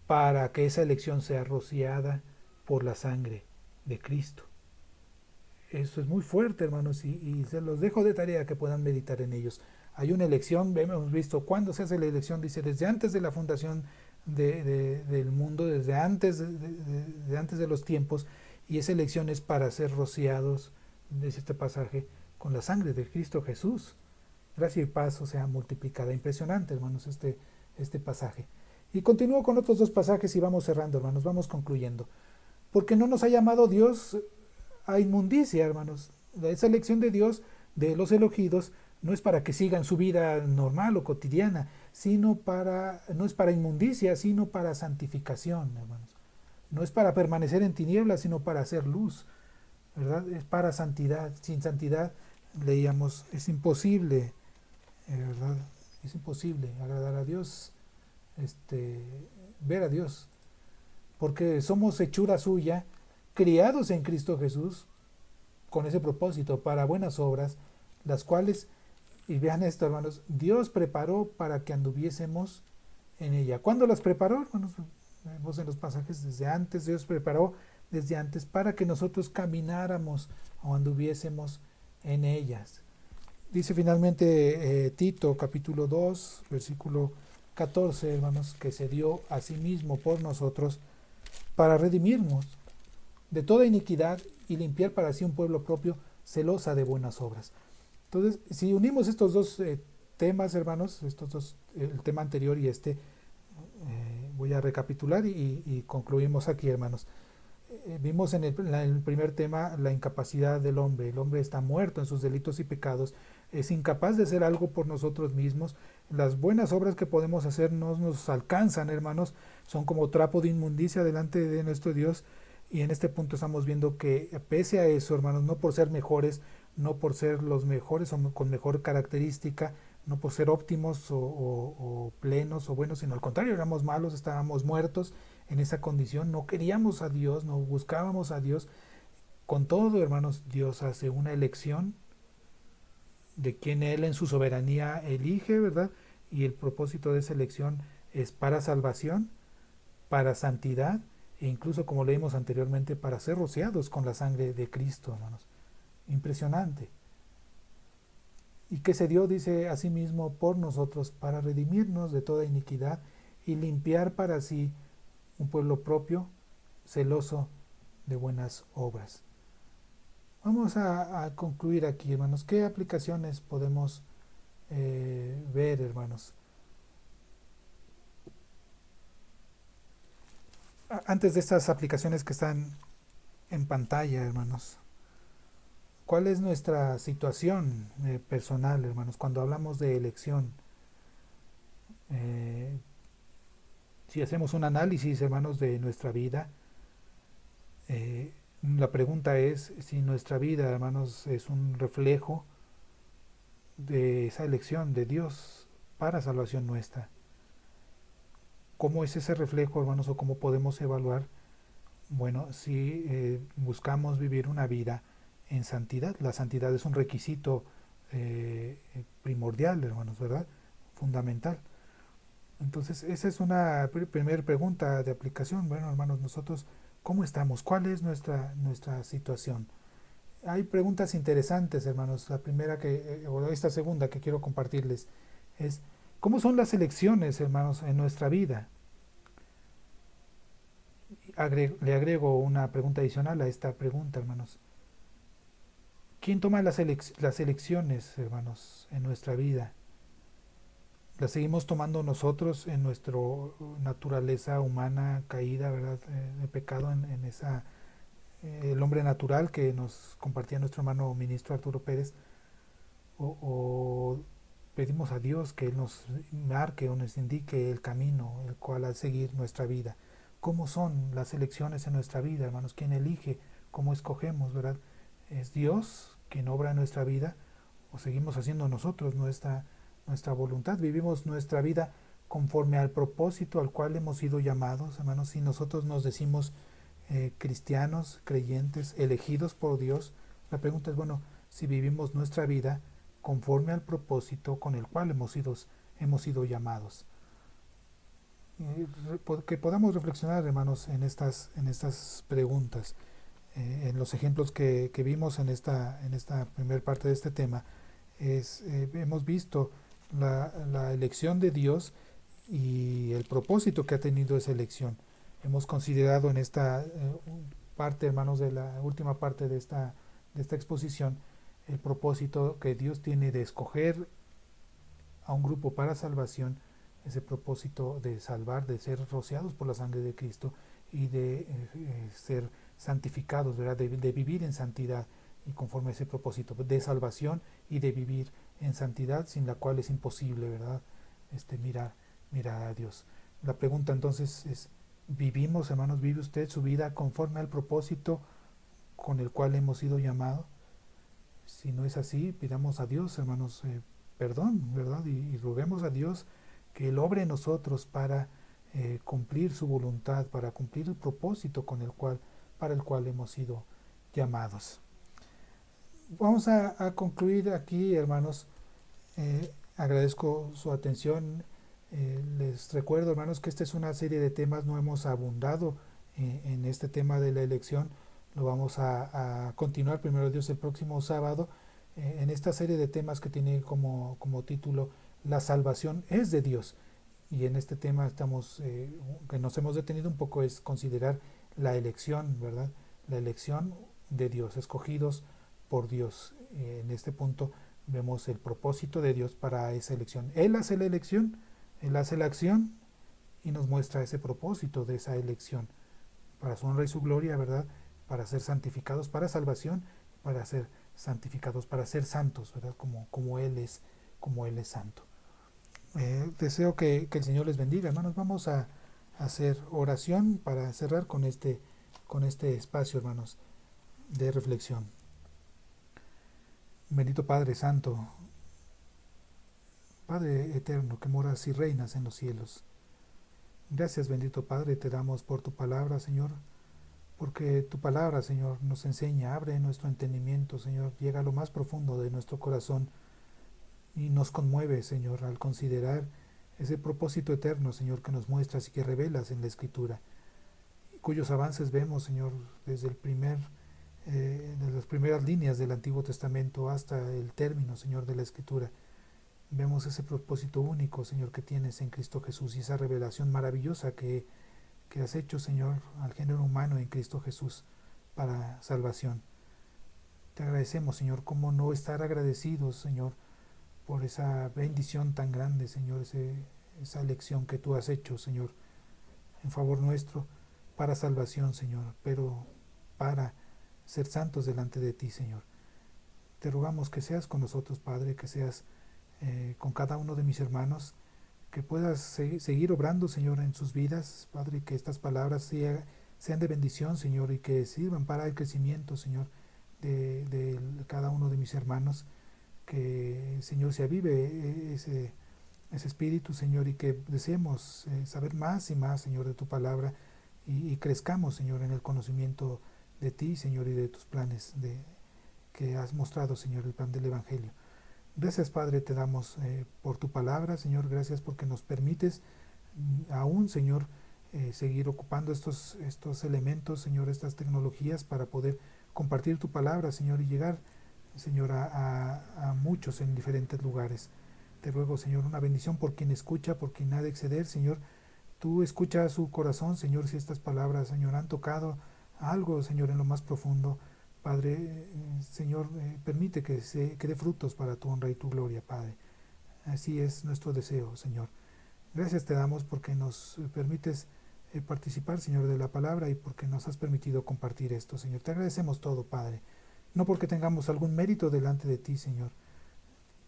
para que esa elección sea rociada por la sangre de Cristo. Eso es muy fuerte, hermanos, y se los dejo de tarea que puedan meditar en ellos. Hay una elección, hemos visto cuándo se hace la elección, dice desde antes de la fundación del mundo, desde antes de los tiempos, y esa elección es para ser rociados, dice este pasaje, con la sangre de Cristo Jesús. Gracia y paz, o sea, multiplicada. Impresionante, hermanos, este pasaje. Y continúo con otros dos pasajes y vamos cerrando, hermanos, vamos concluyendo. Porque no nos ha llamado Dios a inmundicia, hermanos. Esa elección de Dios, de los elegidos, no es para que sigan su vida normal o cotidiana, no es para inmundicia, sino para santificación, hermanos. No es para permanecer en tinieblas, sino para hacer luz, ¿verdad? Es para santidad. Sin santidad, leíamos, es imposible, ¿verdad? Es imposible agradar a Dios, ver a Dios, porque somos hechura suya, criados en Cristo Jesús, con ese propósito, para buenas obras, las cuales, y vean esto, hermanos, Dios preparó para que anduviésemos en ella. ¿Cuándo las preparó, hermanos? Vemos en los pasajes desde antes, Dios preparó desde antes para que nosotros camináramos o anduviésemos en ellas. Dice finalmente Tito capítulo 2, versículo 14, hermanos, que se dio a sí mismo por nosotros para redimirnos de toda iniquidad y limpiar para sí un pueblo propio celosa de buenas obras. Entonces, si unimos estos dos temas, hermanos, estos dos, el tema anterior y voy a recapitular y concluimos aquí, hermanos. Vimos en el primer tema la incapacidad del hombre. El hombre está muerto en sus delitos y pecados, es incapaz de hacer algo por nosotros mismos. Las buenas obras que podemos hacer no nos alcanzan, hermanos, son como trapo de inmundicia delante de nuestro Dios. Y en este punto estamos viendo que pese a eso, hermanos, no por ser mejores, no por ser los mejores o con mejor característica, no por ser óptimos o plenos o buenos, sino al contrario, éramos malos, estábamos muertos en esa condición, no queríamos a Dios, no buscábamos a Dios. Con todo, hermanos, Dios hace una elección de quien Él en su soberanía elige, ¿verdad? Y el propósito de esa elección es para salvación, para santidad, e incluso, como leímos anteriormente, para ser rociados con la sangre de Cristo, hermanos. Impresionante. Y que se dio, dice asimismo, por nosotros, para redimirnos de toda iniquidad y limpiar para sí un pueblo propio, celoso de buenas obras. Vamos a concluir aquí, hermanos. ¿Qué aplicaciones podemos ver, hermanos? Antes de estas aplicaciones que están en pantalla, hermanos, ¿cuál es nuestra situación personal, hermanos, cuando hablamos de elección? Si hacemos un análisis, hermanos, de nuestra vida, la pregunta es si nuestra vida, hermanos, es un reflejo de esa elección de Dios para salvación nuestra. ¿Cómo es ese reflejo, hermanos, o cómo podemos evaluar? Bueno, si buscamos vivir una vida en santidad. La santidad es un requisito primordial, hermanos, ¿verdad? Fundamental. Entonces, esa es una primera pregunta de aplicación. Bueno, hermanos, nosotros, ¿cómo estamos? ¿Cuál es nuestra situación? Hay preguntas interesantes, hermanos. La primera o esta segunda que quiero compartirles es, ¿cómo son las elecciones, hermanos, en nuestra vida? le agrego una pregunta adicional a esta pregunta, hermanos. ¿Quién toma las elecciones, hermanos, en nuestra vida? ¿Las seguimos tomando nosotros en nuestra naturaleza humana caída, verdad, de pecado, en esa el hombre natural que nos compartía nuestro hermano ministro Arturo Pérez? ¿O pedimos a Dios que Él nos marque o nos indique el camino el cual al seguir nuestra vida? ¿Cómo son las elecciones en nuestra vida, hermanos? ¿Quién elige? ¿Cómo escogemos, verdad? ¿Es Dios quien obra en nuestra vida o seguimos haciendo nosotros nuestra voluntad? Vivimos nuestra vida conforme al propósito al cual hemos sido llamados, hermanos. Si nosotros nos decimos cristianos, creyentes, elegidos por Dios, la pregunta es, bueno, si vivimos nuestra vida conforme al propósito con el cual hemos sido llamados. Que podamos reflexionar, hermanos, en estas preguntas, en los ejemplos que vimos en esta primera parte de este tema. Hemos visto la elección de Dios y el propósito que ha tenido esa elección. Hemos considerado en esta parte, hermanos, de la última parte de esta exposición, el propósito que Dios tiene de escoger a un grupo para salvación, ese propósito de salvar, de ser rociados por la sangre de Cristo y de ser santificados, ¿verdad? De vivir en santidad y conforme a ese propósito de salvación y de vivir en santidad, sin la cual es imposible, ¿verdad? Mirar a Dios. La pregunta entonces es, ¿vivimos, hermanos, vive usted su vida conforme al propósito con el cual hemos sido llamados? Si no es así, pidamos a Dios, hermanos, perdón, ¿verdad? Y roguemos a Dios que Él obre en nosotros para cumplir su voluntad, para cumplir el propósito para el cual hemos sido llamados. Vamos a concluir aquí, hermanos. Agradezco su atención. Les recuerdo, hermanos, que esta es una serie de temas. No hemos abundado en este tema de la elección. Lo vamos a continuar, primero Dios, el próximo sábado, en esta serie de temas que tiene como título La salvación es de Dios. Y en este tema que nos hemos detenido un poco, es considerar la elección, ¿verdad? La elección de Dios, escogidos por Dios. En este punto vemos el propósito de Dios para esa elección. Él hace la elección, Él hace la acción y nos muestra ese propósito de esa elección para su honra y su gloria, ¿verdad? Para ser santificados para salvación, para ser santificados, para ser santos, ¿verdad? Como Él es santo. Deseo que el Señor les bendiga, hermanos. Vamos a hacer oración para cerrar con este espacio, hermanos, de reflexión. Bendito Padre Santo, Padre eterno, que moras y reinas en los cielos. Gracias, bendito Padre, te damos por tu palabra, Señor, porque tu palabra, Señor, nos enseña, abre nuestro entendimiento, Señor, llega a lo más profundo de nuestro corazón y nos conmueve, Señor, al considerar ese propósito eterno, Señor, que nos muestras y que revelas en la Escritura, cuyos avances vemos, Señor, desde las primeras líneas del Antiguo Testamento hasta el término, Señor, de la Escritura. Vemos ese propósito único, Señor, que tienes en Cristo Jesús y esa revelación maravillosa que has hecho, Señor, al género humano en Cristo Jesús para salvación. Te agradecemos, Señor, cómo no estar agradecidos, Señor, por esa bendición tan grande, Señor, esa elección que tú has hecho, Señor, en favor nuestro, para salvación, Señor, pero para ser santos delante de ti, Señor. Te rogamos que seas con nosotros, Padre, que seas con cada uno de mis hermanos, que puedas seguir obrando, Señor, en sus vidas, Padre, que estas palabras sean de bendición, Señor, y que sirvan para el crecimiento, Señor, de cada uno de mis hermanos. Que, Señor, se avive ese espíritu, Señor, y que deseemos saber más y más, Señor, de tu palabra y crezcamos, Señor, en el conocimiento de ti, Señor, y de tus planes que has mostrado, Señor, el plan del Evangelio. Gracias, Padre, te damos por tu palabra, Señor. Gracias porque nos permites aún, Señor, seguir ocupando estos elementos, Señor, estas tecnologías para poder compartir tu palabra, Señor, y llegar, Señor, a muchos en diferentes lugares. Te ruego, Señor, una bendición por quien escucha, por quien ha de exceder, Señor, Tú escucha su corazón, Señor, si estas palabras, Señor, han tocado algo, Señor, en lo más profundo. Padre, Señor, permite que dé frutos para tu honra y tu gloria, Padre. Así es nuestro deseo, Señor. Gracias te damos porque nos permites participar, Señor, de la palabra y porque nos has permitido compartir esto, Señor. Te agradecemos todo, Padre. No porque tengamos algún mérito delante de ti, Señor,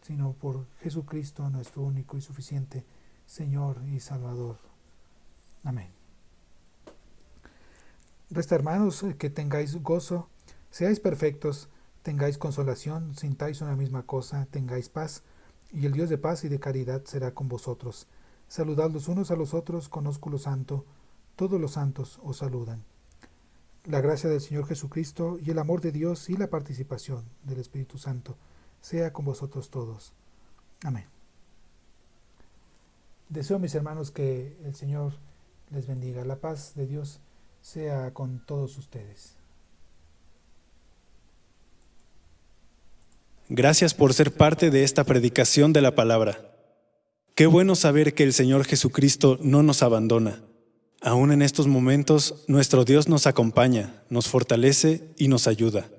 sino por Jesucristo, nuestro único y suficiente Señor y Salvador. Amén. Resta, hermanos, que tengáis gozo, seáis perfectos, tengáis consolación, sintáis una misma cosa, tengáis paz, y el Dios de paz y de caridad será con vosotros. Saludad los unos a los otros con ósculo santo, todos los santos os saludan. La gracia del Señor Jesucristo y el amor de Dios y la participación del Espíritu Santo sea con vosotros todos. Amén. Deseo, mis hermanos, que el Señor les bendiga. La paz de Dios sea con todos ustedes. Gracias por ser parte de esta predicación de la palabra. Qué bueno saber que el Señor Jesucristo no nos abandona. Aún en estos momentos, nuestro Dios nos acompaña, nos fortalece y nos ayuda.